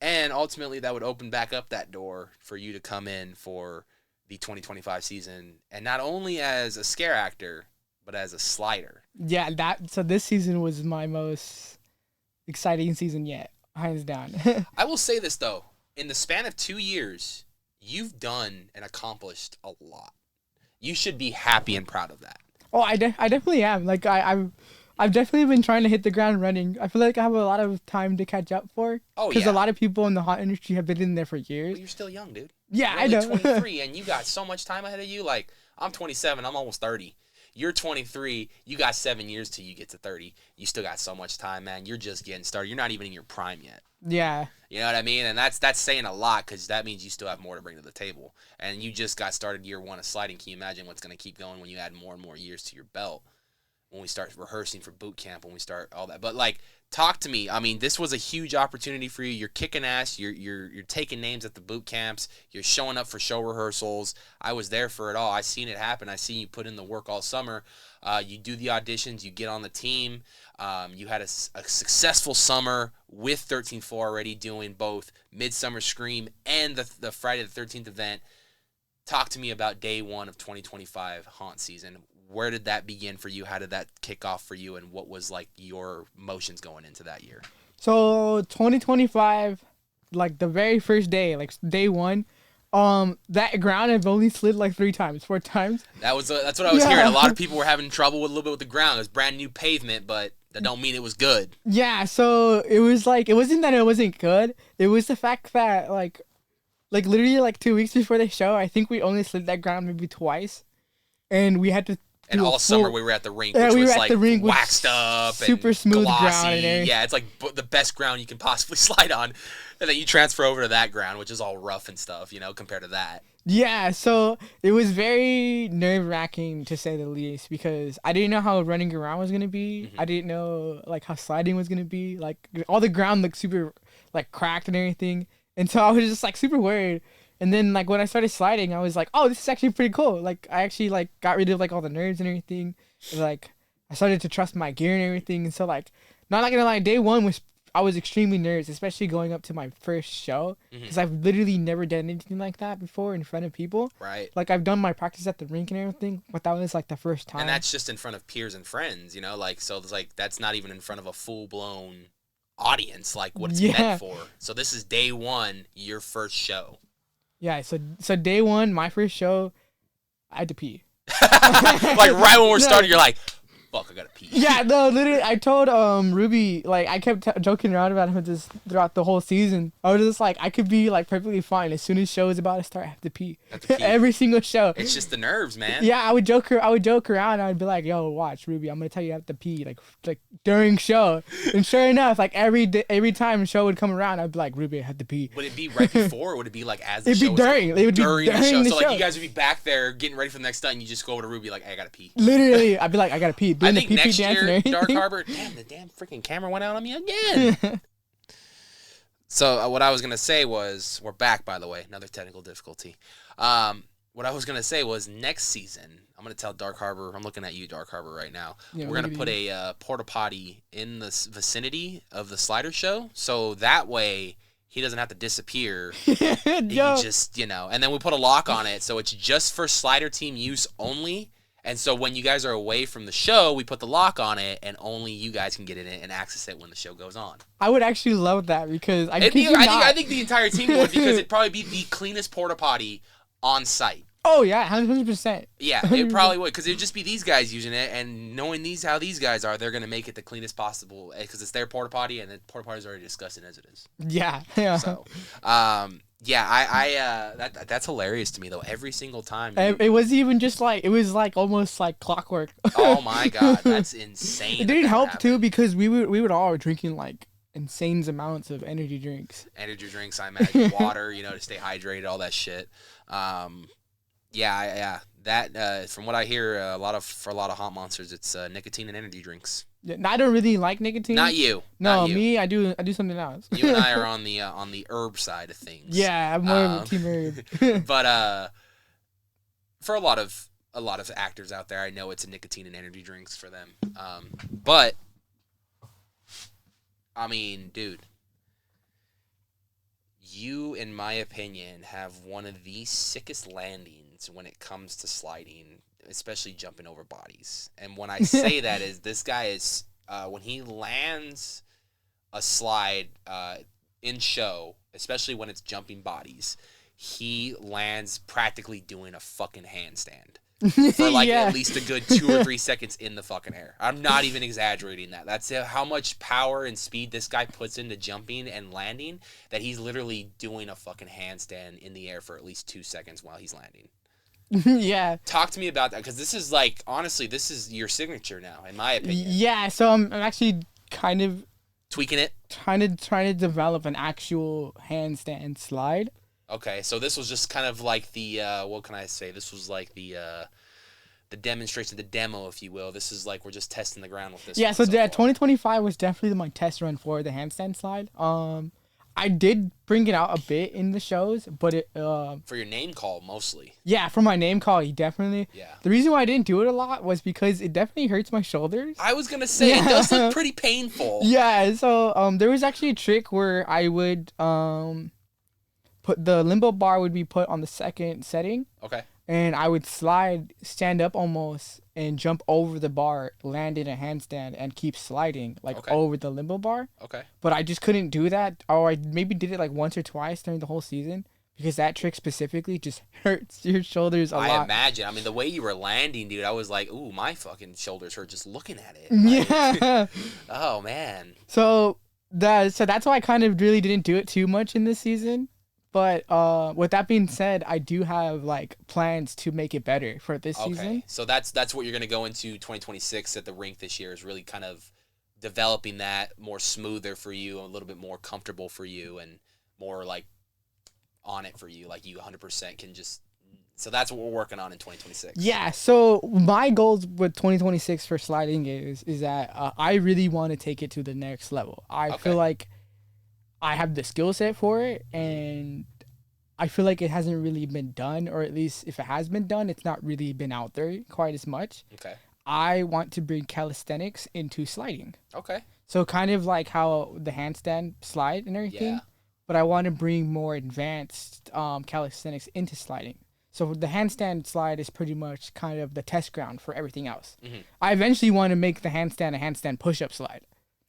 And ultimately, that would open back up that door for you to come in for the 2025 season, and not only as a scare actor, but as a slider. Yeah, so this season was my most exciting season yet, hands down. I will say this though, in the span of 2 years, you've done and accomplished a lot. You should be happy and proud of that. Oh, I definitely am. Like I've definitely been trying to hit the ground running. I feel like I have a lot of time to catch up for. Oh, yeah. Because a lot of people in the haunt industry have been in there for years. Well, you're still young, dude. Yeah, I know. You're 23, and you got so much time ahead of you. Like, I'm 27. I'm almost 30. You're 23. You got 7 years till you get to 30. You still got so much time, man. You're just getting started. You're not even in your prime yet. Yeah. You know what I mean? And that's saying a lot, because that means you still have more to bring to the table. And you just got started year 1 of sliding. Can you imagine what's going to keep going when you add more and more years to your belt? When we start rehearsing for boot camp, when we start all that. But like, talk to me. I mean, this was a huge opportunity for you. You're kicking ass. You're taking names at the boot camps. You're showing up for show rehearsals. I was there for it all. I seen it happen. I seen you put in the work all summer. You do the auditions. You get on the team. You had a successful summer with 13th Floor already, doing both Midsummer Scream and the Friday the 13th event. Talk to me about day 1 of 2025 haunt season. where did that begin for you? How did that kick off for you? And what was like your emotions going into that year? So 2025, like the very first day, like day one, that ground I've only slid like 4 times. That's what I was hearing. A lot of people were having trouble with a little bit with the ground. It was brand new pavement, but that don't mean it was good. Yeah, so it was like, it wasn't that it wasn't good. It was the fact that like literally like 2 weeks before the show, I think we only slid that ground maybe twice, and we had to. And all summer we were at the rink, which was like waxed up, super and smooth glossy. ground and everything. Yeah, it's like the best ground you can possibly slide on, and then you transfer over to that ground, which is all rough and stuff, compared to that. Yeah, so it was very nerve-wracking to say the least, because I didn't know how running around was gonna be. I didn't know like how sliding was gonna be. Like all the ground looked super like cracked and everything, and so I was just like super worried. And then like when I started sliding, I was like, oh, this is actually pretty cool. Like I actually like got rid of like all the nerves and everything. And, like I started to trust my gear and everything. And so like, not gonna lie, day one I was extremely nervous, especially going up to my first show, because I've literally never done anything like that before in front of people. Right. Like I've done my practice at the rink and everything, but that was like the first time. And that's just in front of peers and friends, like so it's like that's not even in front of a full blown audience like what it's meant for. So this is day one, your first show. Yeah, so day one, my first show, I had to pee. Like right when we're starting, you're like, fuck, I gotta pee. Yeah, no, literally, I told Ruby, like, I kept joking around about him just throughout the whole season. I was just like, I could be, like, perfectly fine. As soon as show is about to start, I have to pee. Every single show. It's just the nerves, man. Yeah, I would joke around. I'd be like, yo, watch, Ruby, I'm gonna tell you I have to pee, like during show. And sure enough, like, every time the show would come around, I'd be like, Ruby, I have to pee. Would it be right before, or would it be, like, as the show? It'd be during. It would be during the show. So, like, you guys would be back there getting ready for the next stunt, and you just go over to Ruby, like, hey, I gotta pee. Literally, I'd be like, I gotta pee. I think next year, Dark Harbor, the damn freaking camera went out on me again. So what I was gonna say was, we're back, by the way, another technical difficulty. What I was gonna say was, next season, I'm gonna tell Dark Harbor. I'm looking at you, Dark Harbor, right now. Yeah, we're gonna put a porta potty in the vicinity of the slider show, so that way he doesn't have to disappear. He just, and then we put a lock on it, so it's just for slider team use only. And so when you guys are away from the show, we put the lock on it, and only you guys can get in it and access it when the show goes on. I would actually love that, because I think the entire team would, because it'd probably be the cleanest porta potty on site. Oh yeah, 100%. Yeah, it probably would, because it'd just be these guys using it, and knowing how these guys are, they're gonna make it the cleanest possible, because it's their porta potty, and the porta potty is already disgusting as it is. Yeah. So, yeah, that's hilarious to me though. Every single time. It was even just like, it was like almost like clockwork. Oh my god, that's insane. It didn't help too, because we would all drinking like insane amounts of energy drinks. Energy drinks, I imagine, water, to stay hydrated, all that shit. Yeah. That from what I hear, for a lot of hot monsters, it's nicotine and energy drinks. Yeah, I don't really like nicotine. Not you. No, Not you. Me. I do something else. You and I are on the herb side of things. Yeah, I'm more of a team herb. But for a lot of actors out there, I know it's a nicotine and energy drinks for them. But I mean, dude, you, in my opinion, have one of the sickest landings when it comes to sliding, especially jumping over bodies. And when I say that is, this guy is, when he lands a slide in show, especially when it's jumping bodies, he lands practically doing a fucking handstand. For like at least a good 2 or 3 seconds in the fucking air. I'm not even exaggerating that. That's how much power and speed this guy puts into jumping and landing, that he's literally doing a fucking handstand in the air for at least 2 seconds while he's landing. Yeah. Talk to me about that, because this is like, honestly, this is your signature now, in my opinion. Yeah, so I'm actually kind of tweaking it. Trying to develop an actual handstand slide. Okay, so this was just kind of like the, what can I say? This was like the demonstration, the demo, if you will. This is like, we're just testing the ground with this. Yeah, so 2025 was definitely my test run for the handstand slide. I did bring it out a bit in the shows, but it... for your name call, mostly. Yeah, for my name call, definitely. Yeah. The reason why I didn't do it a lot was because it definitely hurts my shoulders. I was going to say, It does look pretty painful. Yeah, so there was actually a trick where I would... put the limbo bar would be put on the second setting. Okay. and I would slide, stand up almost, and jump over the bar, land in a handstand, and keep sliding like Okay. over the limbo bar. Okay. But I just couldn't do that, or I maybe did it like once or twice during the whole season because that trick specifically just hurts your shoulders a I lot. imagine. I mean, the way you were landing, dude, I was like, ooh, my fucking shoulders hurt just looking at it. Like, Yeah. oh, man. So that's why I kind of really didn't do it too much in this season. But with that being said, I do have like plans to make it better for this season. Okay. So that's what you're going to go into 2026 at the rink this year, is really kind of developing that more smoother for you, a little bit more comfortable for you, and more like on it for you. Like you 100% can just. So that's what we're working on in 2026. Yeah. So my goals with 2026 for sliding is that I really want to take it to the next level. I feel like I have the skill set for it, and I feel like it hasn't really been done, or at least if it has been done, it's not really been out there quite as much. Okay. I want to bring calisthenics into sliding. Okay. So kind of like how the handstand slide and everything, Yeah. but I want to bring more advanced calisthenics into sliding. So the handstand slide is pretty much kind of the test ground for everything else. Mm-hmm. I eventually want to make the handstand a handstand push-up slide.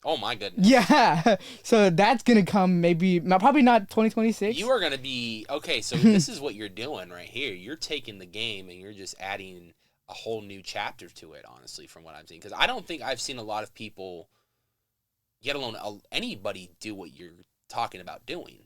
Oh my goodness. Yeah, so that's gonna come probably not 2026. You are gonna be okay. So this is what you're doing right here. You're taking the game and you're just adding a whole new chapter to it. Honestly, from what I'm seeing, because I don't think I've seen a lot of people, let alone anybody, do what you're talking about doing.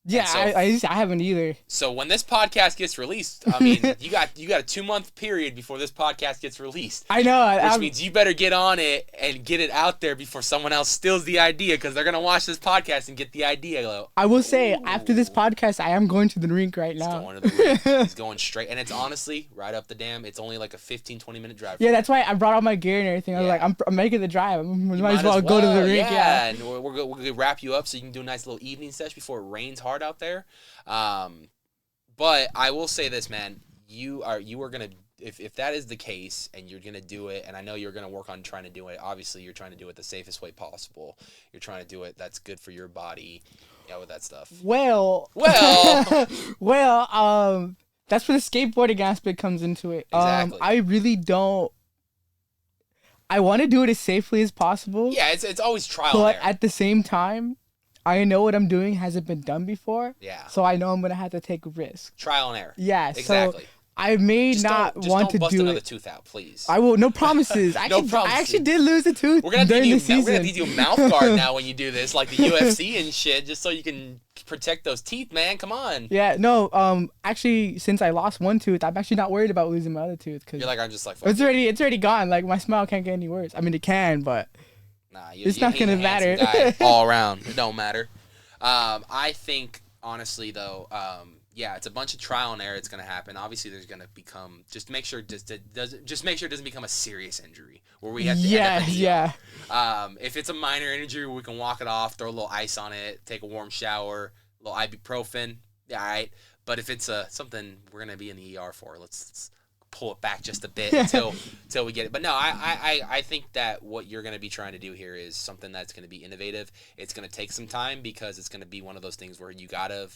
Yeah, so, I haven't either. So when this podcast gets released, I mean, you got a 2-month period before this podcast gets released. I know, which means you better get on it and get it out there before someone else steals the idea, because they're gonna watch this podcast and get the idea. I will say, after this podcast, I am going to the rink right now. He's going to the rink. He's going straight, and it's honestly right up the dam. It's only like a 15-20 minute drive. Yeah, that's why I brought all my gear and everything. I was like, I'm making the drive. Might as well go to the rink. Yeah, and we're gonna wrap you up so you can do a nice little evening session before it rains hard out there. But I will say this, man. You are gonna, if that is the case and you're gonna do it, and I know you're gonna work on trying to do it. Obviously, you're trying to do it the safest way possible. You're trying to do it that's good for your body. Yeah, with that stuff. Well, that's where the skateboarding aspect comes into it. Exactly. I really don't. I want to do it as safely as possible. Yeah, it's always trial but and error. At the same time, I know what I'm doing hasn't been done before. Yeah. So I know I'm gonna have to take a risk. Trial and error. Yeah. Exactly. So I may Just not want to bust do another it. tooth out, please. I will. No promises. I actually did lose a tooth We're gonna during the season. We're gonna need you a mouth guard now when you do this, like the UFC and shit, just so you can protect those teeth, man. Come on. Yeah. No. Actually, since I lost one tooth, I'm actually not worried about losing my other tooth because You're like, I'm just like. it's already gone. Like my smile can't get any worse. I mean, it can, but it's not gonna matter. All around, it don't matter. I think honestly though, yeah, it's a bunch of trial and error. It's gonna happen. Obviously, there's gonna become. Just make sure it doesn't become a serious injury where we have to end up in the ER. If it's a minor injury, we can walk it off, throw a little ice on it, take a warm shower, a little ibuprofen. Yeah, all right. But if it's something we're gonna be in the ER for, let's pull it back just a bit until we get it. But no, I think that what you're going to be trying to do here is something that's going to be innovative. It's going to take some time because it's going to be one of those things where you got to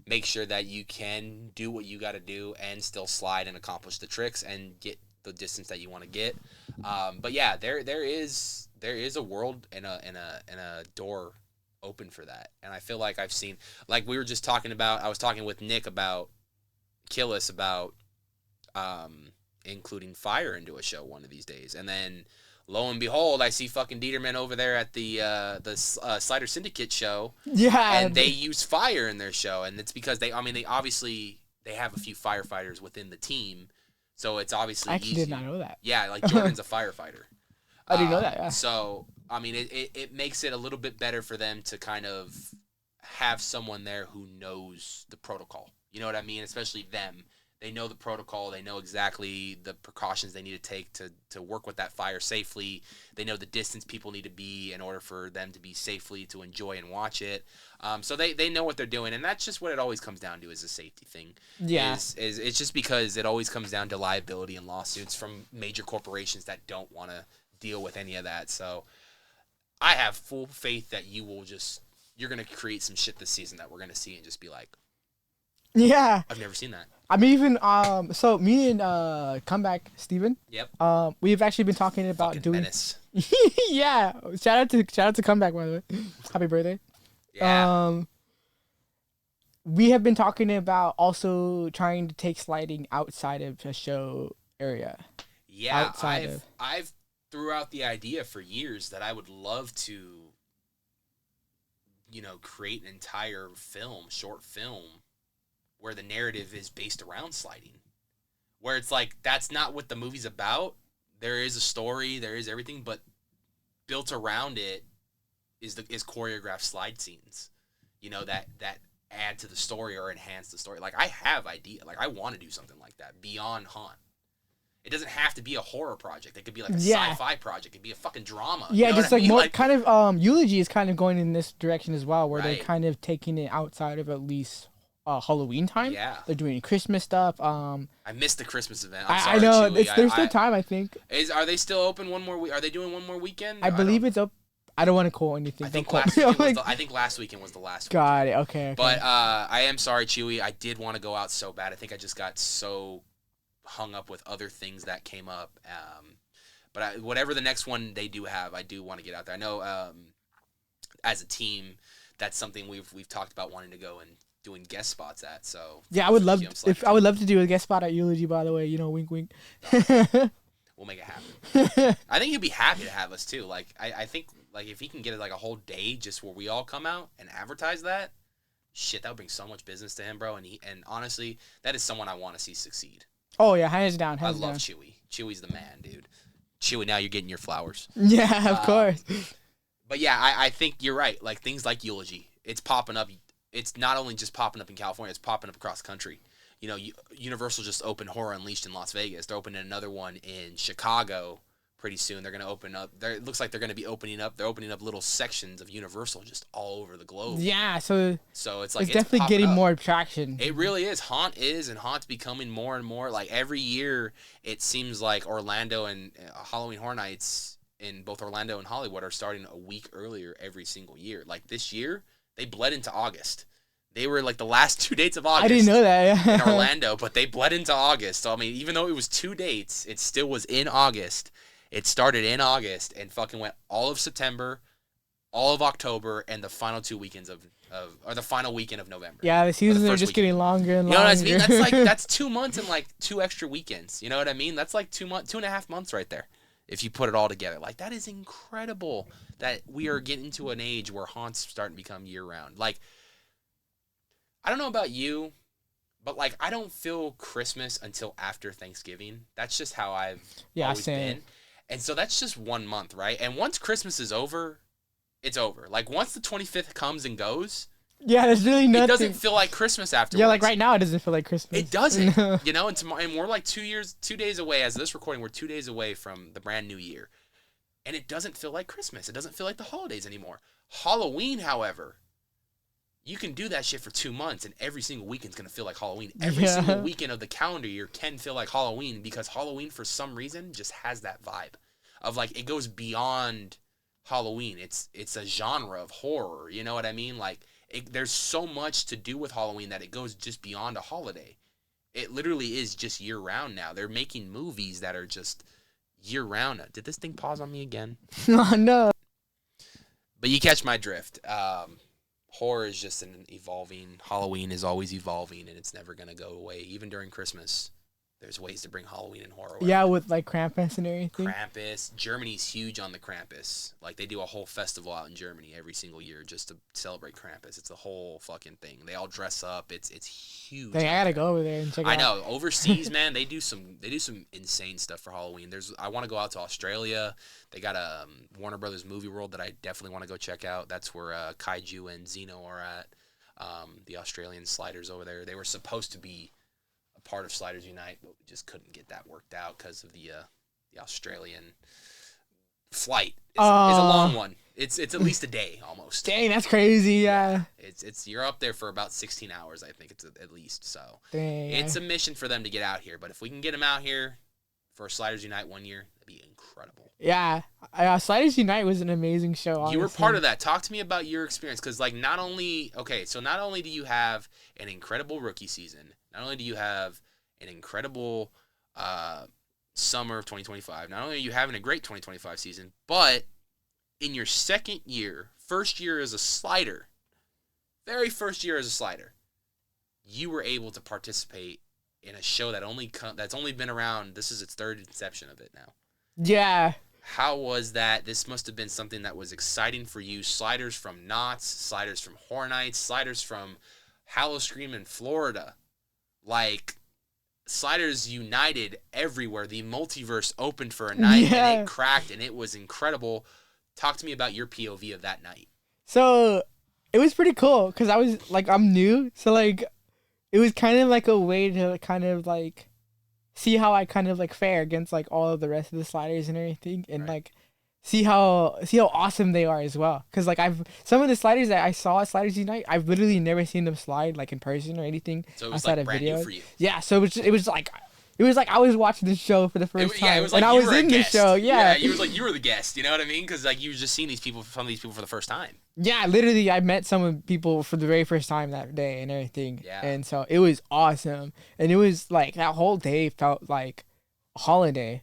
make sure that you can do what you got to do and still slide and accomplish the tricks and get the distance that you want to get. But yeah, there is a world and a door open for that. And I feel like I've seen, like we were just talking about, I was talking with Nick about Killis about including fire into a show one of these days, and then lo and behold, I see fucking Dieterman over there at the Slider Syndicate show. Yeah, and they use fire in their show, and it's because they obviously have a few firefighters within the team, so it's obviously. I actually did not know that. Yeah, like Jordan's a firefighter. I didn't know that. Yeah. So I mean, it makes it a little bit better for them to kind of have someone there who knows the protocol. You know what I mean? Especially them. They know the protocol. They know exactly the precautions they need to take to work with that fire safely. They know the distance people need to be in order for them to be safely to enjoy and watch it. So they know what they're doing, and that's just what it always comes down to is a safety thing. Yeah. It's just because it always comes down to liability and lawsuits from major corporations that don't want to deal with any of that. So I have full faith that you're going to create some shit this season that we're going to see and just be like, Yeah. I've never seen that. I'm even so me and Comeback Steven, Yep. we've actually been talking about Fucking doing menace. yeah. Shout out to Comeback, by the way. Happy birthday. Yeah. We have been talking about also trying to take sliding outside of a show area. Yeah, I've threw out the idea for years that I would love to, create an entire short film, where the narrative is based around sliding. Where it's like, that's not what the movie's about. There is a story, there is everything, but built around it is choreographed slide scenes. That add to the story or enhance the story. Like, I have idea. Like, I want to do something like that beyond Haunt. It doesn't have to be a horror project. It could be like a sci-fi project. It could be a fucking drama. Yeah, just like more kind of Eulogy is kind of going in this direction as well, where they're kind of taking it outside of at least Halloween time. Yeah, they're doing Christmas stuff. I missed the Christmas event. I'm sorry, I know. Chewy. There's still time, I think. Are they still open one more week? Are they doing one more weekend? I believe it's up. I don't want to quote anything. I think last weekend was the last. Got it. Okay. But I am sorry, Chewy. I did want to go out so bad. I think I just got so hung up with other things that came up. But whatever the next one they do have, I do want to get out there. I know as a team, that's something we've talked about wanting to go and doing guest spots at. So yeah, I would love to do a guest spot at Eulogy. By the way, wink, wink. We'll make it happen. I think he'd be happy to have us too. Like I think like if he can get like a whole day just where we all come out and advertise that, shit, that would bring so much business to him, bro. And honestly, that is someone I want to see succeed. Oh yeah, hands down. I love Chewy. Chewy's the man, dude. Chewy, now you're getting your flowers. Yeah, of course. But yeah, I think you're right. Like things like Eulogy, it's popping up. It's not only just popping up in California, it's popping up across the country. Universal just opened Horror Unleashed in Las Vegas. They're opening another one in Chicago pretty soon. They're going to open up. It looks like they're going to be opening up. They're opening up little sections of Universal just all over the globe. Yeah, so it's like it's definitely getting more traction. It really is. Haunt's becoming more and more like every year. It seems like Orlando and Halloween Horror Nights in both Orlando and Hollywood are starting a week earlier every single year. Like this year, they bled into August. They were like the last 2 dates of August. I didn't know that. In Orlando, but they bled into August. So I mean, even though it was 2 dates, it still was in August. It started in August and fucking went all of September, all of October, and the final 2 weekends or the final weekend of November. Yeah, the seasons are just getting longer and longer. You know what I mean? That's 2 months and like 2 extra weekends. You know what I mean? That's like 2.5 months right there. If you put it all together, like that is incredible that we are getting to an age where haunts starting to become year round. Like, I don't know about you, but like I don't feel Christmas until after Thanksgiving. That's just how I've always been. And so that's just 1 month, right? And once Christmas is over, it's over. Like once the 25th comes and goes, yeah, there's really nothing. It doesn't feel like Christmas afterwards. Yeah, like right now it doesn't feel like Christmas. It doesn't. And we're like 2 days away as of this recording. We're 2 days away from the brand new year. And it doesn't feel like Christmas. It doesn't feel like the holidays anymore. Halloween, however, you can do that shit for 2 months, and every single weekend's going to feel like Halloween. Every single weekend of the calendar year can feel like Halloween because Halloween, for some reason, just has that vibe of, like, it goes beyond Halloween. It's a genre of horror, you know what I mean? Like, there's so much to do with Halloween that it goes just beyond a holiday. It literally is just year-round now. They're making movies that are just year-round. Did this thing pause on me again? Oh, no. But you catch my drift. Horror is just an evolving. Halloween is always evolving, and it's never going to go away. Even during Christmas, there's ways to bring Halloween and horror. Yeah, with like Krampus and everything. Krampus. Germany's huge on the Krampus. Like they do a whole festival out in Germany every single year just to celebrate Krampus. It's a whole fucking thing. They all dress up. It's huge. I gotta go over there and check it out. I know. Overseas, man, they do some insane stuff for Halloween. I want to go out to Australia. They got a Warner Brothers Movie World that I definitely want to go check out. That's where Kaiju and Xeno are at. The Australian sliders over there. They were supposed to be a part of Sliders Unite, but we just couldn't get that worked out because of the Australian flight. It's a long one. It's at least a day almost. Dang, that's crazy. Yeah. It's you're up there for about 16 hours. I think it's at least. So dang. It's a mission for them to get out here. But if we can get them out here for Sliders Unite one year, that'd be incredible. Yeah, Sliders Unite was an amazing show. Honestly. You were part of that. Talk to me about your experience, because like not only do you have an incredible rookie season, not only do you have an incredible summer of 2025, not only are you having a great 2025 season, but in your first year as a slider, very first year as a slider, you were able to participate in a show that's only been around. This is its third inception of it now. Yeah. How was that? This must have been something that was exciting for you. Sliders from Knott's, sliders from Hornites, sliders from Howl-O-Scream in Florida. Like, Sliders united everywhere. The multiverse opened for a night, and it cracked, and it was incredible. Talk to me about your POV of that night. So, it was pretty cool, because I'm new, so, like, it was kind of like a way to kind of, like, see how I kind of like fare against like all of the rest of the sliders and everything, and like see how awesome they are as well. Cause like some of the sliders that I saw at Sliders Unite, I've literally never seen them slide like in person or anything. So it was like brand new for you. Yeah, so it was like I was watching the show for the first time. It was like and I was in the show. Yeah, you were the guest. You know what I mean? Because like you were just seeing some of these people for the first time. Yeah, literally, I met some of people for the very first time that day and everything. Yeah. And so it was awesome, and it was like that whole day felt like a holiday,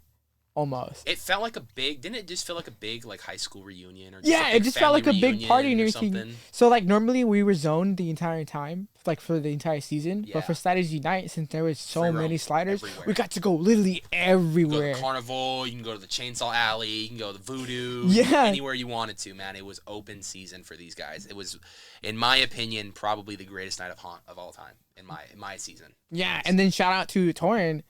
almost. It felt like didn't it just feel like a big like high school reunion or? It just felt like a big party and everything. Something. So like normally we were zoned the entire time, like for the entire season. Yeah. But for Sliders Unite, since there was so many sliders, we got to go literally everywhere. You can go to the Carnival, you can go to the Chainsaw Alley, you can go to the Voodoo, anywhere you wanted to, man. It was open season for these guys. It was, in my opinion, probably the greatest night of haunt of all time in my season. Yeah, and then shout out to Torin.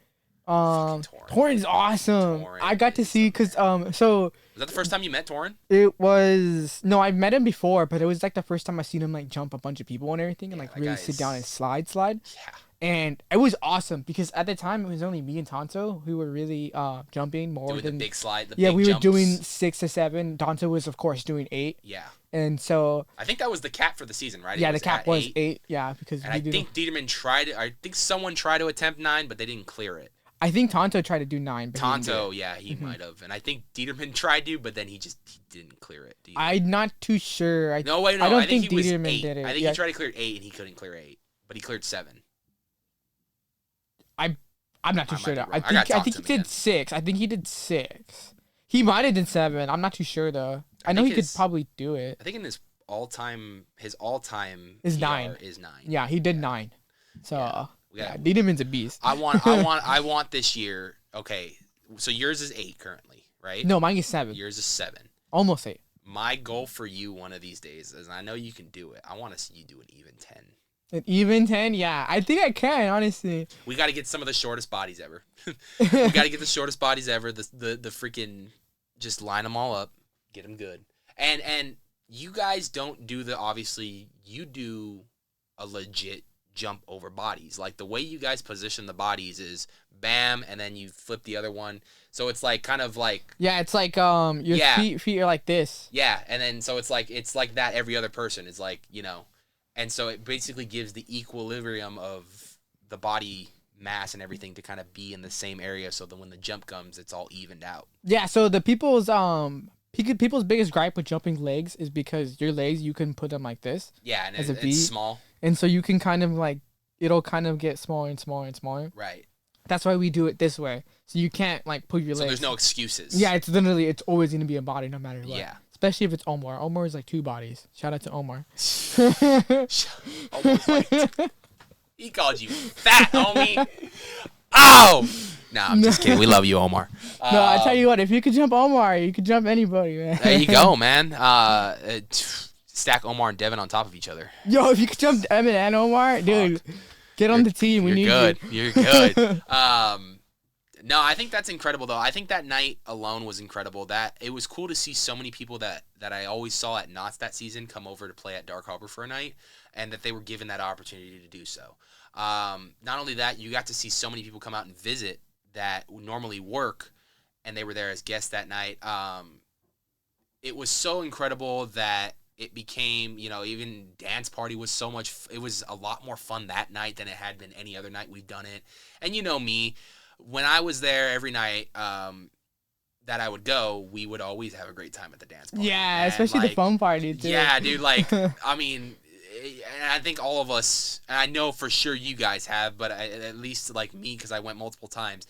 Torin's awesome. I got to see because so was that the first time you met Torin? It was I've met him before, but it was like the first time I seen him like jump a bunch of people and everything, and like really sit down and slide. Yeah. And it was awesome because at the time it was only me and Tonto who were really jumping more doing than the big slide. We were doing 6 to 7. Tonto was of course doing 8. Yeah. And so I think that was the cap for the season, right? Yeah, the cap was 8. Yeah, because I think Dieterman someone tried to attempt 9, but they didn't clear it. I think Tonto tried to do 9. But he might have. And I think Dieterman tried to, but then he didn't clear it. I'm not too sure. I don't think Dieterman did it. I think he tried to clear 8, and he couldn't clear 8. But he cleared 7. I'm not too sure though. I think he did 6. I think he did 6. He might have did 7. I'm not too sure though. I know he could probably do it. I think in his all-time is PR 9. Is 9. Yeah, he did 9. So Dieterman's a beast. I want this year. Okay, so yours is 8 currently, right? No, mine is 7. Yours is 7. Almost 8. My goal for you one of these days is, I know you can do it. I want to see you do an even 10. An even 10? Yeah, I think I can, honestly. We got to get some of the shortest bodies ever. We got to get the shortest bodies ever. The freaking, just line them all up, get them good. And you guys don't do obviously, you do a legit jump over bodies. Like the way you guys position the bodies is bam, and then you flip the other one. So it's like kind of like it's like your feet are like this. Yeah, and then so it's like that every other person is like, and so it basically gives the equilibrium of the body mass and everything to kind of be in the same area, so that when the jump comes, it's all evened out. Yeah, so the people's biggest gripe with jumping legs is because your legs, you can put them like this. Yeah, and it's small. And so you can kind of like, it'll kind of get smaller and smaller and smaller. Right. That's why we do it this way. So you can't like put your legs. So there's no excuses. Yeah, it's always going to be a body no matter what. Yeah. Especially if it's Omar. Omar is like 2 bodies. Shout out to Omar. He called you fat, homie. Oh! Nah, I'm just kidding. We love you, Omar. No, I tell you what, if you could jump Omar, you could jump anybody, man. There you go, man. Stack Omar and Devin on top of each other. Yo, if you could jump Devin and Omar, dude, get on the team. We need you. You're good. No, I think that's incredible, though. I think that night alone was incredible. That it was cool to see so many people that I always saw at Knott's that season come over to play at Dark Harbor for a night, and that they were given that opportunity to do so. Not only that, you got to see so many people come out and visit that normally work, and they were there as guests that night. It was so incredible that it became, even dance party was it was a lot more fun that night than it had been any other night we've done it. And you know me, when I was there every night, that I would go, we would always have a great time at the dance party. Yeah, And, especially the foam party too. Yeah, dude. Like, I mean, and I think all of us, and I know for sure you guys have, but at least like me, because I went multiple times.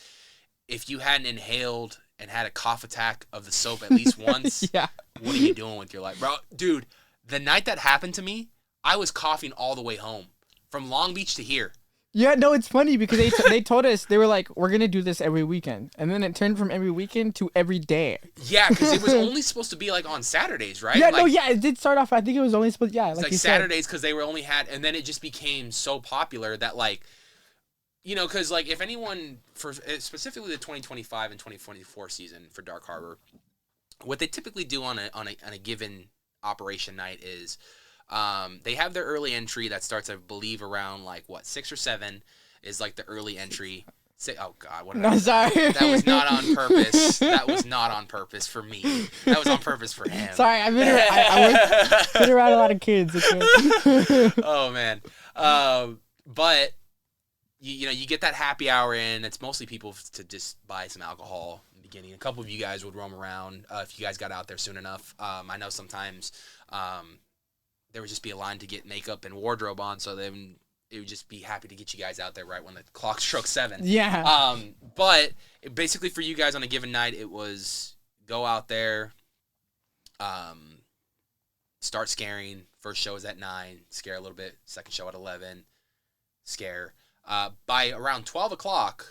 If you hadn't inhaled and had a cough attack of the soap at least once, Yeah. what are you doing with your life, bro? Dude, the night that happened to me, I was coughing all the way home from Long Beach to here. Yeah, no, it's funny because they told us, they were like, we're gonna do this every weekend, and then it turned from every weekend to every day. Yeah, because it was only supposed to be like on Saturdays, right? Yeah, like, no, yeah, it did start off. I think it was only supposed, yeah, like you Saturdays because they were only had, and then it just became so popular that like, you know, because like if anyone for specifically the 2025 and 2024 season for Dark Harbor, what they typically do on a given operation night is, they have their early entry that starts, I believe, around like 6 or 7 is like the early entry. Oh God, what? No, sorry. That was not on purpose. That was not on purpose for me. That was on purpose for him. Sorry, I've been around, been around a lot of kids. Okay? Oh man, but you know, you get that happy hour in. It's mostly people to just buy some alcohol in the beginning. A couple of you guys would roam around if you guys got out there soon enough. I know sometimes there would just be a line to get makeup and wardrobe on, so then it would just be happy to get you guys out there right when the clock struck 7. Yeah. But basically for you guys on a given night, it was go out there, start scaring. First show is at 9, scare a little bit. Second show at 11, scare. By around 12 o'clock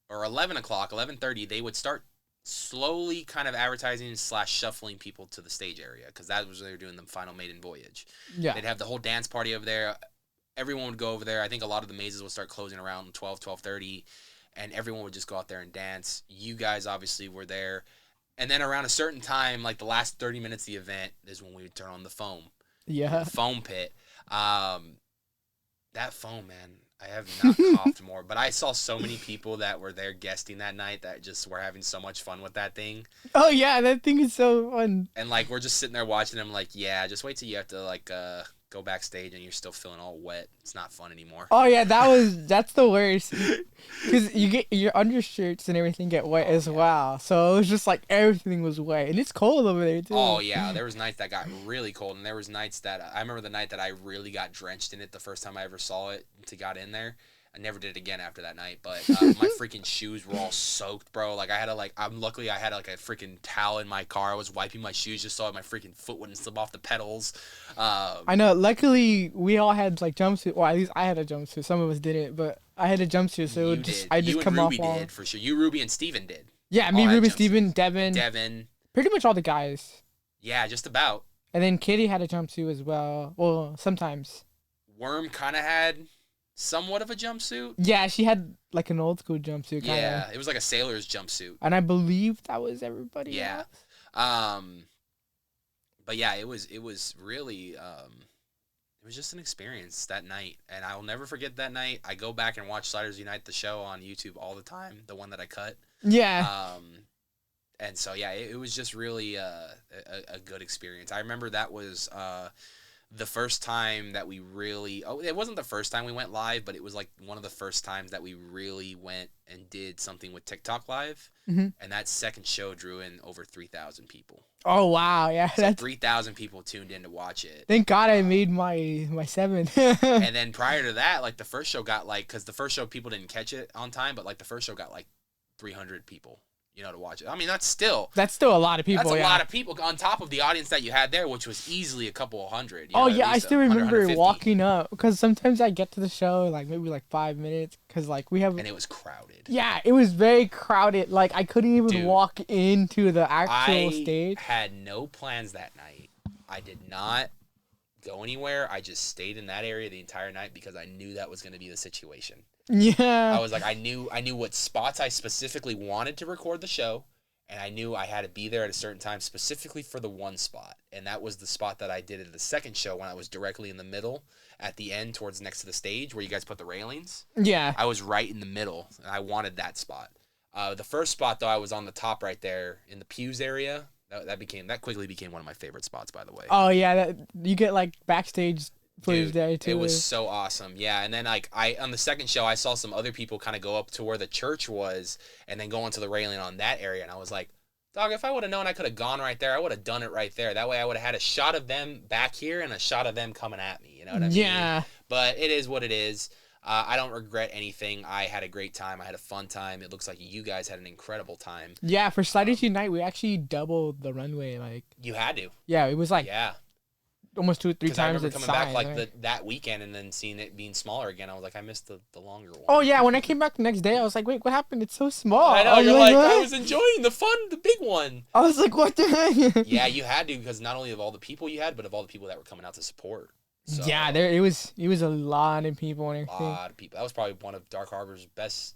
or 11 o'clock, 11:30, they would start slowly kind of advertising / shuffling people to the stage area because that was what they were doing the final maiden voyage. Yeah. They'd have the whole dance party over there. Everyone would go over there. I think a lot of the mazes would start closing around 12:30, and everyone would just go out there and dance. You guys obviously were there. And then around a certain time, like the last 30 minutes of the event, is when we would turn on the foam. Yeah. The foam pit. That foam, man, I have not coughed more. But I saw so many people that were there guesting that night that just were having so much fun with that thing. Oh, yeah, that thing is so fun. And, like, we're just sitting there watching them like, yeah, just wait till you have to, like, go backstage and you're still feeling all wet. It's not fun anymore. Oh, yeah, that's the worst. Because you get your undershirts and everything get wet as well. So it was just like everything was wet. And it's cold over there, too. Oh, yeah. There was nights that got really cold. And there was nights that I remember the night that I really got drenched in it the first time I ever saw it got in there. I never did it again after that night, but my freaking shoes were all soaked, bro. Like I had luckily I had like a freaking towel in my car. I was wiping my shoes just so my freaking foot wouldn't slip off the pedals. I know. Luckily, we all had like jumpsuit. Well, at least I had a jumpsuit. Some of us didn't, but I had a jumpsuit, so it would just come Ruby off. You did for sure. You, Ruby, and Steven did. Yeah, me, Ruby, Steven, Devin. Pretty much all the guys. Yeah, just about. And then Kitty had a jumpsuit as well. Well, sometimes. Worm kind of had somewhat of a jumpsuit. Yeah, she had like an old school jumpsuit. Kinda. Yeah, it was like a sailor's jumpsuit. And I believe that was everybody. Yeah. Else. But yeah, it was really it was just an experience that night, and I will never forget that night. I go back and watch Sliders Unite the show on YouTube all the time, the one that I cut. Yeah. And so yeah, it was just really a good experience. I remember that was the first time that we really, it wasn't the first time we went live, but it was like one of the first times that we really went and did something with TikTok live. Mm-hmm. And that second show drew in over 3,000 people. Oh, wow. Yeah. So 3,000 people tuned in to watch it. Thank God I made my 7. And then prior to that, like the first show got like, because the first show people didn't catch it on time, but like the first show got like 300 people. To watch it. I mean, that's still a lot of people. That's a lot of people on top of the audience that you had there, which was easily a couple of hundred. Oh yeah, I still remember walking up because sometimes I get to the show like maybe like 5 minutes because like we have and it was crowded. Yeah, it was very crowded. Like I couldn't even walk into the actual stage. I had no plans that night. I did not go anywhere. I just stayed in that area the entire night because I knew that was going to be the situation. Yeah. I was like, I knew what spots I specifically wanted to record the show, and I knew I had to be there at a certain time specifically for the one spot. And that was the spot that I did at the second show when I was directly in the middle at the end towards next to the stage where you guys put the railings. Yeah. I was right in the middle, and I wanted that spot. The first spot, though, I was on the top right there in the pews area. That quickly became one of my favorite spots, by the way. Oh, yeah. You get, like, backstage footage Dude, there too. it was so awesome. Yeah, and then like on the second show, I saw some other people kind of go up to where the church was, and then go onto the railing on that area, and I was like, dog, if I would have known I could have gone right there, I would have done it right there. That way, I would have had a shot of them back here and a shot of them coming at me. You know what I mean? Yeah. But it is what it is. I don't regret anything. I had a great time. I had a fun time. It looks like you guys had an incredible time. Yeah, for Sliders Unite, we actually doubled the runway. Like, You had to. yeah, it was like Yeah. almost 2 or 3 Because I times remember its coming size. back like right? that weekend and then seeing it being smaller again. I was like, I missed the longer one. Oh yeah, when I came back the next day, I was like, wait, what happened? It's so small. I know, was you're like, I what? was enjoying the fun, the big one. I was like, what the heck? Yeah, you had to, because not only of all the people you had, but of all the people that were coming out to support. So, Yeah, it was a lot of people and a everything. lot of people. That was probably one of Dark Harbor's best,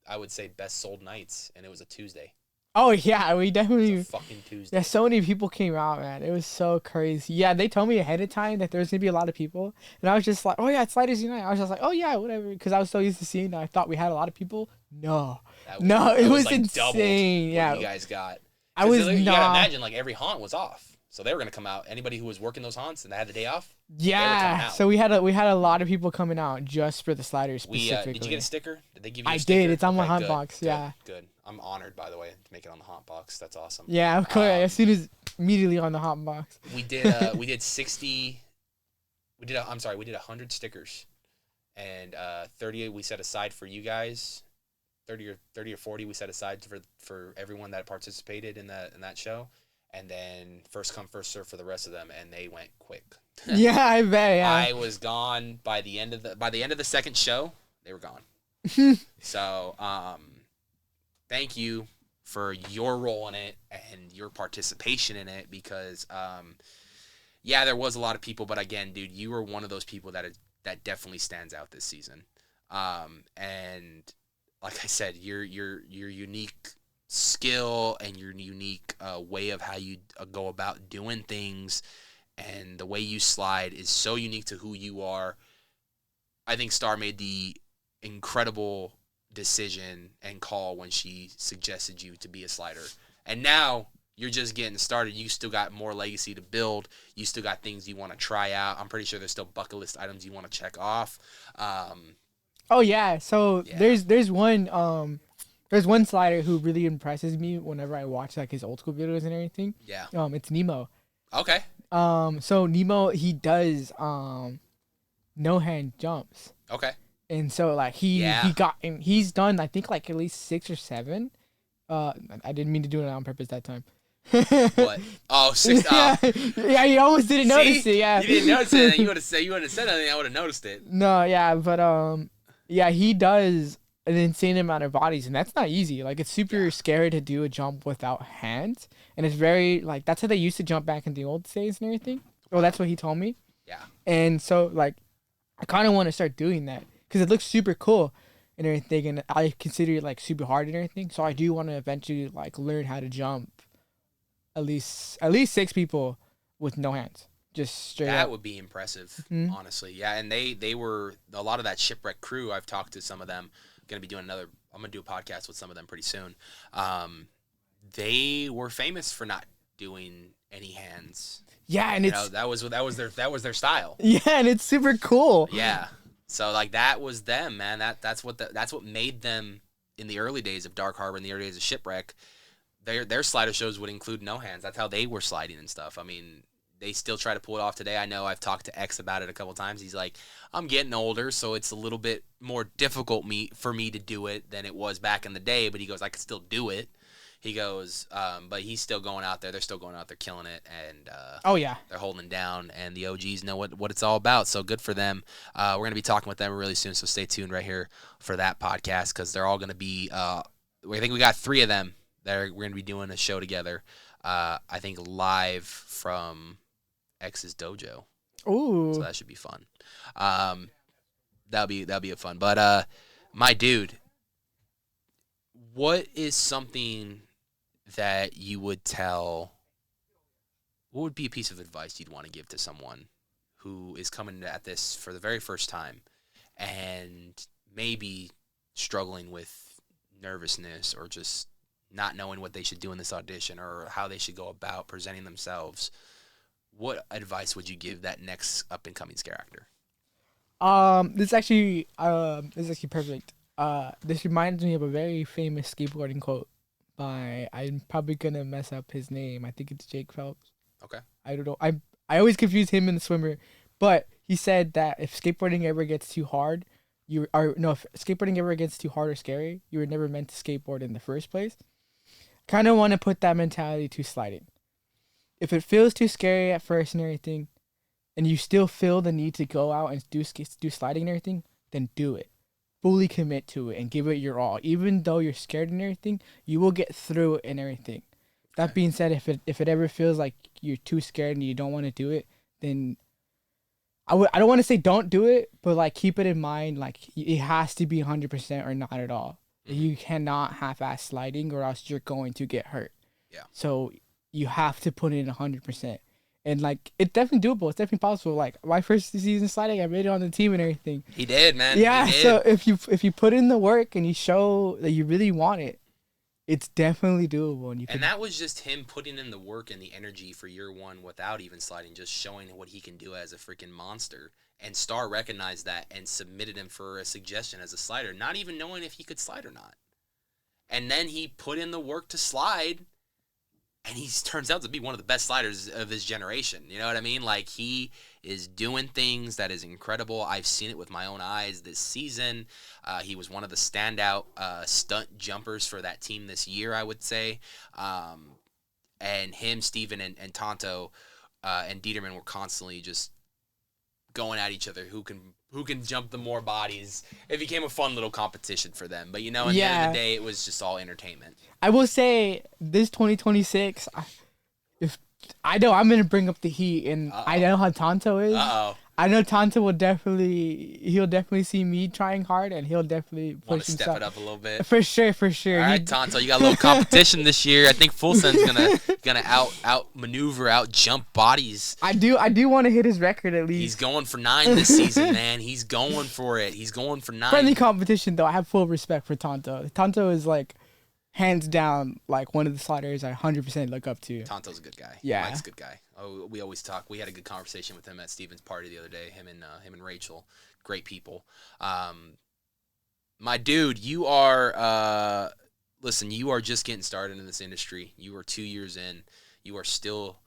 I would say, best sold nights, and it was a Tuesday. Oh yeah, we It definitely. was a fucking Tuesday. Yeah, so many people came out, man. It was so crazy. Yeah, they told me ahead of time that there was gonna be a lot of people, and I was just like, oh yeah, it's Sliders Unite. I was just like, oh yeah, whatever, because I was so used to seeing that. I thought we had a lot of people. No, it was like doubled insane. what Yeah, you guys got. I was You gotta not. imagine, like, every haunt was off, so they were gonna come out. Anybody who was working those haunts and they had the day off, they were coming Yeah, out. so we had a lot of people coming out just for the sliders We specifically. did you get a sticker? Did they give you? I a sticker? did. It's on my Okay, haunt good, box. good, Yeah. Good. I'm honored, by the way, to make it on the haunt box. That's awesome. Yeah, of course. As soon as immediately on the hot box. We did 60. We did 100 stickers, and 30 we set aside for you guys. 30 or 40 we set aside for everyone that participated in that show, and then first come first serve for the rest of them, and they went quick. Yeah, I bet. Yeah. I was gone by the end of the second show. They were gone. So thank you for your role in it and your participation in it, because yeah, there was a lot of people, but again, dude, you were one of those people that definitely stands out this season. And like I said, your unique skill and your unique way of how you go about doing things and the way you slide is so unique to who you are. I think Star made the incredible decision and call when she suggested you to be a slider. And now you're just getting started. You still got more legacy to build. You still got things you want to try out. I'm pretty sure there's still bucket list items you want to check off. Oh yeah. So Yeah. there's one slider who really impresses me whenever I watch like his old school videos and everything. Yeah. It's Nemo. Okay. So Nemo, he does no hand jumps. Okay. And so like he's done I think like at least 6 or 7. I didn't mean to do it on purpose that time. What? Oh, 6. Yeah, you almost didn't notice it. Yeah, You didn't notice it. And you would have said anything. I would have noticed it. No, yeah, but yeah, he does an insane amount of bodies, and that's not easy. Like it's super scary to do a jump without hands, and it's very like that's how they used to jump back in the old days and everything. Well, that's what he told me. Yeah. And so like, I kind of want to start doing that because it looks super cool and everything, and I consider it like super hard and everything. So I do want to eventually like learn how to jump at least 6 people with no hands. Just straight That up. would be impressive, Mhm. honestly. Yeah, and they were a lot of that shipwreck crew. I've talked to some of them. I'm gonna do a podcast with some of them pretty soon. They were famous for not doing any hands. Yeah, and it's that was their style. yeah, and it's super cool. Yeah. So like that was them, man. That's what made them in the early days of Dark Harbor, in the early days of Shipwreck. Their slider shows would include no hands. That's how they were sliding and stuff. I mean, they still try to pull it off today. I know I've talked to X about it a couple times. He's like, I'm getting older, so it's a little bit more difficult for me to do it than it was back in the day. But he goes, I can still do it. He goes, but he's still going out there. They're still going out there killing it, and Oh yeah. they're holding it down. And the OGs know what it's all about. So good for them. We're gonna be talking with them really soon. So stay tuned right here for that podcast, because they're all gonna be. I think we got 3 of them. We're gonna be doing a show together. I think live from X's dojo. Ooh. So that should be fun. That'll be a fun. But my dude, what is something that you would tell? What would be a piece of advice you'd want to give to someone who is coming at this for the very first time and maybe struggling with nervousness or just not knowing what they should do in this audition or how they should go about presenting themselves? what advice would you give that next up and coming scare actor? This is actually perfect. This reminds me of a very famous skateboarding quote by, I'm probably gonna mess up his name. I think it's Jake Phelps. Okay. I don't know. I always confuse him and the swimmer, but he said that if skateboarding ever gets too hard, if skateboarding ever gets too hard or scary, you were never meant to skateboard in the first place. Kind of want to put that mentality to sliding. If it feels too scary at first and everything, and you still feel the need to go out and do sliding and everything, then do it. Fully commit to it and give it your all. Even though you're scared and everything, you will get through it and everything. That being said, if it ever feels like you're too scared and you don't want to do it, then I don't want to say don't do it, but like keep it in mind, like it has to be 100% or not at all. Mm-hmm. You cannot half-ass sliding or else you're going to get hurt. Yeah. So you have to put in 100%. And like it's definitely doable. It's definitely possible. Like my first season sliding, I made it on the team and everything. He did, man. Yeah. He did. So if you put in the work and you show that you really want it, it's definitely doable. And that was just him putting in the work and the energy for year one without even sliding, just showing what he can do as a freaking monster. And Star recognized that and submitted him for a suggestion as a slider, not even knowing if he could slide or not. And then he put in the work to slide. And he turns out to be one of the best sliders of his generation. You know what I mean? Like, he is doing things that is incredible. I've seen it with my own eyes this season. He was one of the standout stunt jumpers for that team this year, I would say. And him, Steven, and Tonto and Dieterman were constantly just going at each other. Who can jump the more bodies? It became a fun little competition for them. But, in the end of the day, it was just all entertainment. I will say this 2026, if I know I'm gonna bring up the heat, and I know how Tonto is. I know Tonto he'll definitely see me trying hard, and he'll definitely push Want to himself. step it up a little bit. For sure. All right, Tonto, you got a little competition this year. I think Full Send's gonna out maneuver, out jump bodies. I do want to hit his record at least. He's going for 9 this season, man. He's going for it. He's going for 9. Friendly competition though. I have full respect for Tonto. Tonto is like, hands down, like one of the sliders I 100% look up to. Tonto's a good guy. Yeah. Mike's a good guy. Oh, we always talk. We had a good conversation with him at Steven's party the other day. Him and Rachel, great people. My dude, you are listen. You are just getting started in this industry. You are 2 years in. You are still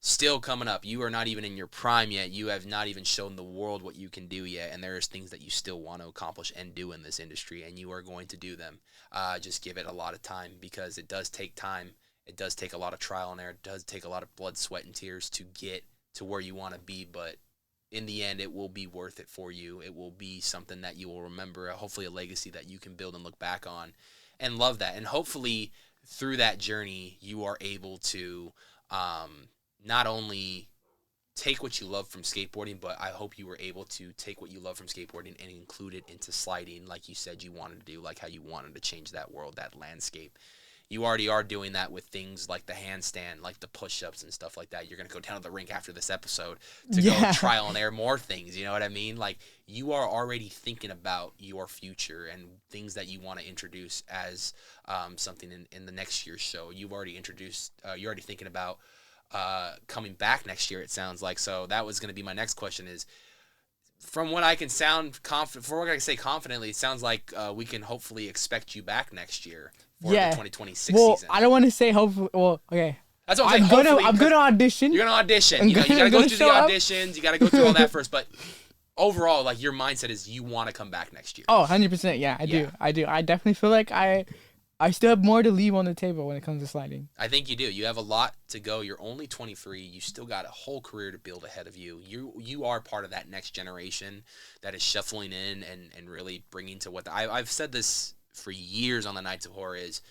still coming up. You are not even in your prime yet. You have not even shown the world what you can do yet, and there's things that you still want to accomplish and do in this industry, and you are going to do them. Just give it a lot of time, because it does take time. It does take a lot of trial and error. It does take a lot of blood, sweat, and tears to get to where you want to be, but in the end, it will be worth it for you. It will be something that you will remember, hopefully a legacy that you can build and look back on and love that. And hopefully through that journey, you are able to not only take what you love from skateboarding, but I hope you were able to take what you love from skateboarding and include it into sliding, like you said you wanted to do, like how you wanted to change that world, that landscape. You already are doing that with things like the handstand, like the push-ups and stuff like that. You're going to go down to the rink after this episode to go trial and error more things. You know what I mean? Like, you are already thinking about your future and things that you want to introduce as something in the next year's show. You've already introduced, you're already thinking about coming back next year, it sounds like. So that was going to be my next question is, from what I can sound confident, for what I can say confidently, it sounds like we can hopefully expect you back next year for the 2026 season. I don't want to say hopefully. Well, okay. That's what I'm saying. I'm gonna audition. You're gonna audition. You gotta go through the auditions. You gotta go through all that first. But overall, like, your mindset is you want to come back next year. Oh, 100%. Yeah, I do. I definitely feel like I still have more to leave on the table when it comes to sliding. I think you do. You have a lot to go. You're only 23. You still got a whole career to build ahead of you. You are part of that next generation that is shuffling in and really bringing to what I've said this for years on the Nights of Horror is,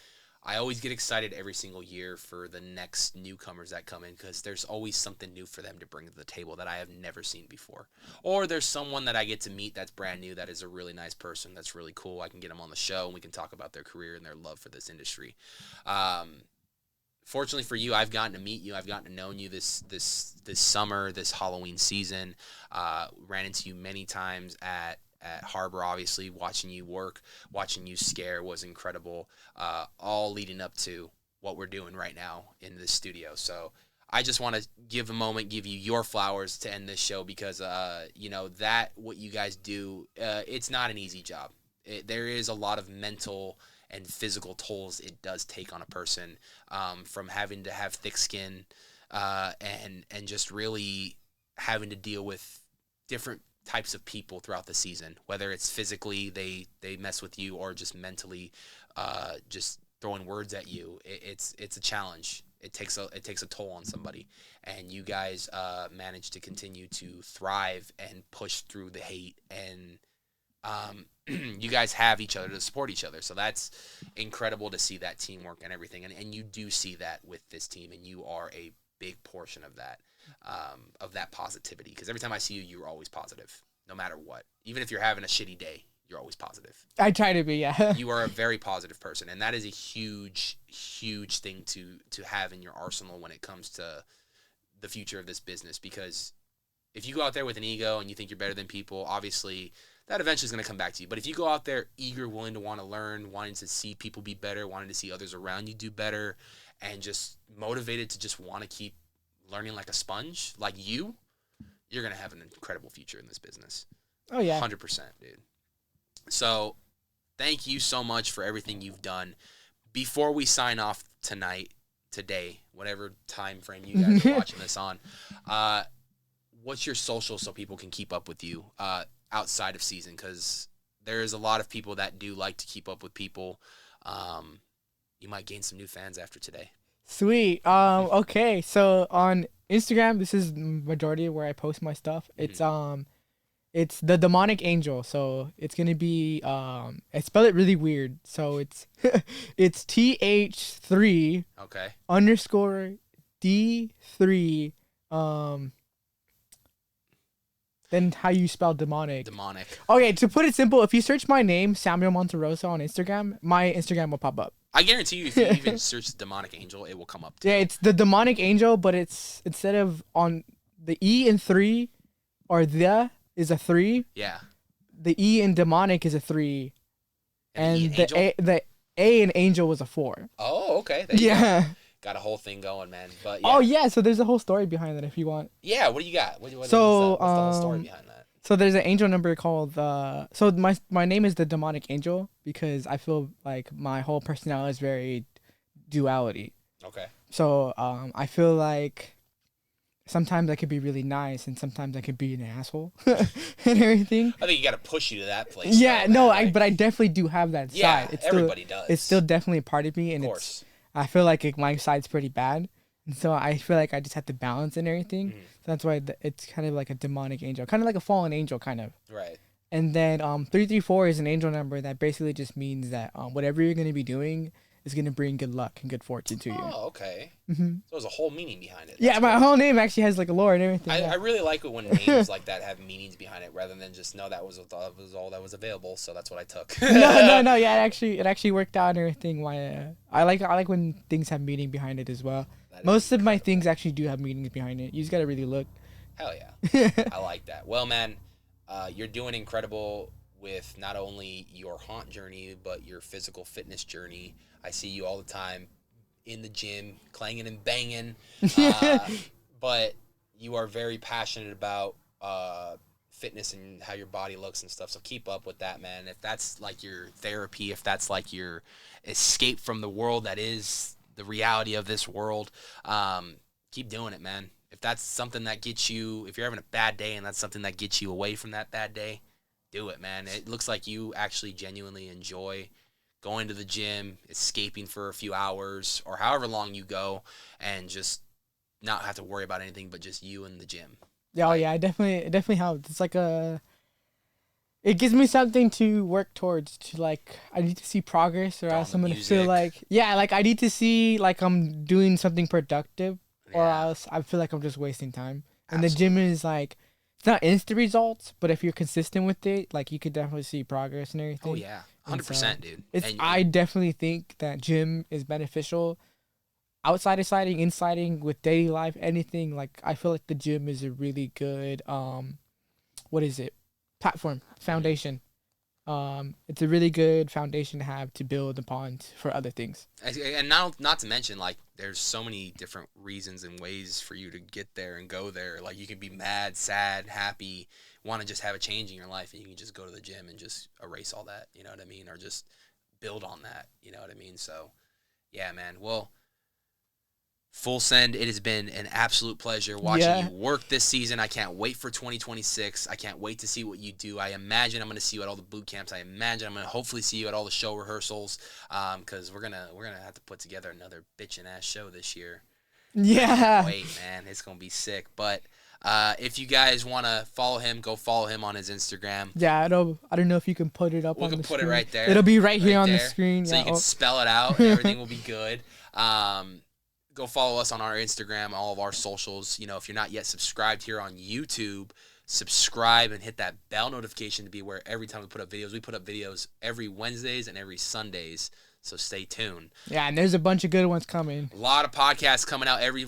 I always get excited every single year for the next newcomers that come in, because there's always something new for them to bring to the table that I have never seen before. Or there's someone that I get to meet that's brand new, that is a really nice person, that's really cool. I can get them on the show and we can talk about their career and their love for this industry. Fortunately for you, I've gotten to meet you. I've gotten to know you this summer, this Halloween season. Ran into you many times at Harbor, obviously. Watching you work, watching you scare was incredible. All leading up to what we're doing right now in this studio. So I just want to give a moment, give you your flowers to end this show because, you know, that what you guys do, it's not an easy job. There is a lot of mental and physical tolls it does take on a person, from having to have thick skin, and just really having to deal with different types of people throughout the season, whether it's physically they mess with you or just mentally, just throwing words at you. It's a challenge. It takes a toll on somebody, and you guys manage to continue to thrive and push through the hate, and you guys have each other to support each other. So that's incredible to see that teamwork and everything, and you do see that with this team, and you are a big portion of that positivity, because every time I see you, you're always positive, no matter what. Even if you're having a shitty day, you're always positive. I try to be, yeah. You are a very positive person, and that is a huge thing to have in your arsenal when it comes to the future of this business, because if you go out there with an ego and you think you're better than people, obviously that eventually is going to come back to you. But if you go out there eager, willing to want to learn, wanting to see people be better, wanting to see others around you do better, and just motivated to just want to keep learning like a sponge, like you're going to have an incredible future in this business. Oh, yeah. 100%, dude. So thank you so much for everything you've done. Before we sign off today, whatever time frame you guys are watching this on, what's your social so people can keep up with you outside of season? Because there's a lot of people that do like to keep up with people. You might gain some new fans after today. Sweet. Okay. So on Instagram, this is majority where I post my stuff. It's the Demonic Angel. So it's gonna be I spell it really weird. So it's it's TH3 okay underscore D3 then how you spell demonic. Okay, to put it simple, if you search my name, Samuel Monterosa, on Instagram, my Instagram will pop up. I guarantee you, if you even search Demonic Angel, it will come up too. Yeah, it's the Demonic Angel, but it's instead of on the E in 3 or the is a 3. Yeah. The E in demonic is a 3. And the A in angel was a 4. Oh, okay. There you go. Got a whole thing going, man. But yeah. Oh yeah, so there's a whole story behind that if you want. Yeah, what do you got? What's the whole story behind that? So there's an angel number called so my name is the Demonic Angel because I feel like my whole personality is very duality. Okay. So I feel like sometimes I could be really nice and sometimes I could be an asshole and everything. I think you got to push you to that place. Yeah, though, but I definitely do have that side. It's everybody does. It's still definitely a part of me, and of course. I feel like my side's pretty bad, and so I feel like I just have to balance and everything. Mm-hmm. So that's why it's kind of like a demonic angel, kind of like a fallen angel, kind of. Right. And then 334 is an angel number that basically just means that whatever you're gonna be doing is gonna bring good luck and good fortune to you. Oh, okay. Mm-hmm. So there's a whole meaning behind it. That's my whole name actually has like a lore and everything. I really like it when names like that have meanings behind it, rather than just that was all that was available, so that's what I took. No. Yeah, it actually worked out and everything. I like when things have meaning behind it as well. Most of my things actually do have meanings behind it. You just gotta really look. Hell yeah, I like that. Well, man, you're doing incredible with not only your haunt journey but your physical fitness journey. I see you all the time in the gym, clanging and banging, but you are very passionate about fitness and how your body looks and stuff, so keep up with that, man. If that's like your therapy, if that's like your escape from the world that is the reality of this world, keep doing it, man. If that's something that gets you, if you're having a bad day and that's something that gets you away from that bad day, do it, man. It looks like you actually genuinely enjoy going to the gym, escaping for a few hours or however long you go, and just not have to worry about anything but just you and the gym. Yeah, it definitely helps. It's like it gives me something to work towards. To like, I need to see progress, or else I'm gonna feel like I need to see like I'm doing something productive, or else I feel like I'm just wasting time. And the gym is like, it's not instant results, but if you're consistent with it, like you could definitely see progress and everything. Oh yeah, 100%, dude. I definitely think that gym is beneficial. Outside of sliding, insiding, with daily life, anything, like I feel like the gym is a really good platform, foundation. It's a really good foundation to have to build upon for other things. And not to mention, like, there's so many different reasons and ways for you to get there and go there. Like, you can be mad, sad, happy, want to just have a change in your life, and you can just go to the gym and just erase all that, you know what I mean? Or just build on that, you know what I mean? So, yeah, man. Well, Full Send, it has been an absolute pleasure watching you work this season. I can't wait for 2026. I can't wait to see what you do. I imagine I'm going to see you at all the boot camps. I imagine I'm going to hopefully see you at all the show rehearsals, because we're gonna have to put together another bitchin' ass show this year. Yeah. Wait, man, it's going to be sick. But if you guys want to follow him, go follow him on his Instagram. Yeah, I don't know if you can put it up on the screen. We can put it right there. It'll be right here on the screen. So you can spell it out, and everything will be good. Go follow us on our Instagram, all of our socials. You know, if you're not yet subscribed here on YouTube, subscribe and hit that bell notification to be aware every time we put up videos every Wednesdays and every Sundays. So stay tuned. Yeah, and there's a bunch of good ones coming. A lot of podcasts coming out. Every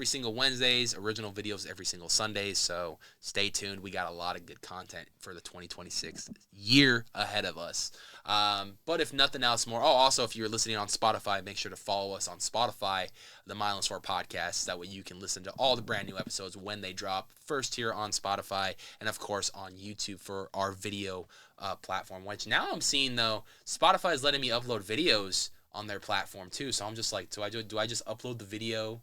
single Wednesdays, original videos every single Sundays. So stay tuned. We got a lot of good content for the 2026 year ahead of us. But if nothing else more, also if you're listening on Spotify, make sure to follow us on Spotify, the Mindless podcast. That way you can listen to all the brand new episodes when they drop. First here on Spotify, and of course on YouTube for our video platform. Which now I'm seeing though, Spotify is letting me upload videos on their platform too. So I'm just like, do I just upload the video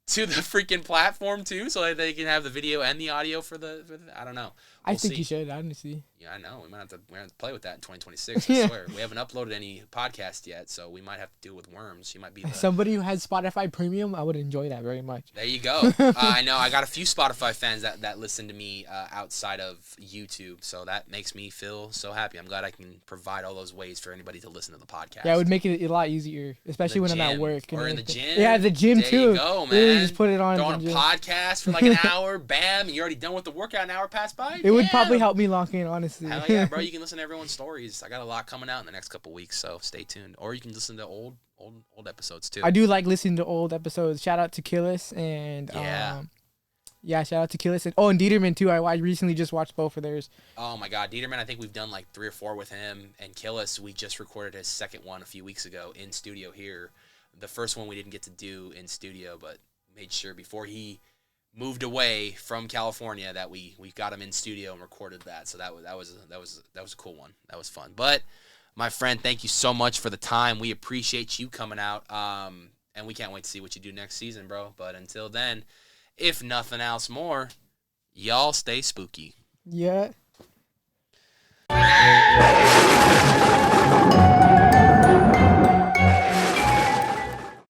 to the freaking platform too, so that they can have the video and the audio for the I don't know. I think you should, honestly. Yeah, I know. We might have to play with that in 2026. I swear. We haven't uploaded any podcast yet, so we might have to deal with worms. You might be somebody who has Spotify Premium. I would enjoy that very much. There you go. I know. I got a few Spotify fans that listen to me outside of YouTube, so that makes me feel so happy. I'm glad I can provide all those ways for anybody to listen to the podcast. Yeah, it would make it a lot easier, especially when I'm at work. Or in the gym. Yeah, the gym there too. There you go, man. Literally just put it on. Go on a podcast for like an hour. Bam, you're already done with the workout. An hour passed by. It would probably help me lock in, honestly. Hell yeah, bro. You can listen to everyone's stories. I got a lot coming out in the next couple weeks, so stay tuned. Or you can listen to old episodes too. I do like listening to old episodes. Shout out to Killis and shout out to Killis and Dieterman too. I recently just watched both of theirs. Oh my God, Dieterman! I think we've done like 3 or 4 with him, and Killis. We just recorded his second one a few weeks ago in studio here. The first one we didn't get to do in studio, but made sure before he moved away from California that we got him in studio and recorded that. So that was a cool one. That was fun. But my friend, thank you so much for the time. We appreciate you coming out. And we can't wait to see what you do next season, bro. But until then, if nothing else more, y'all stay spooky. Yeah.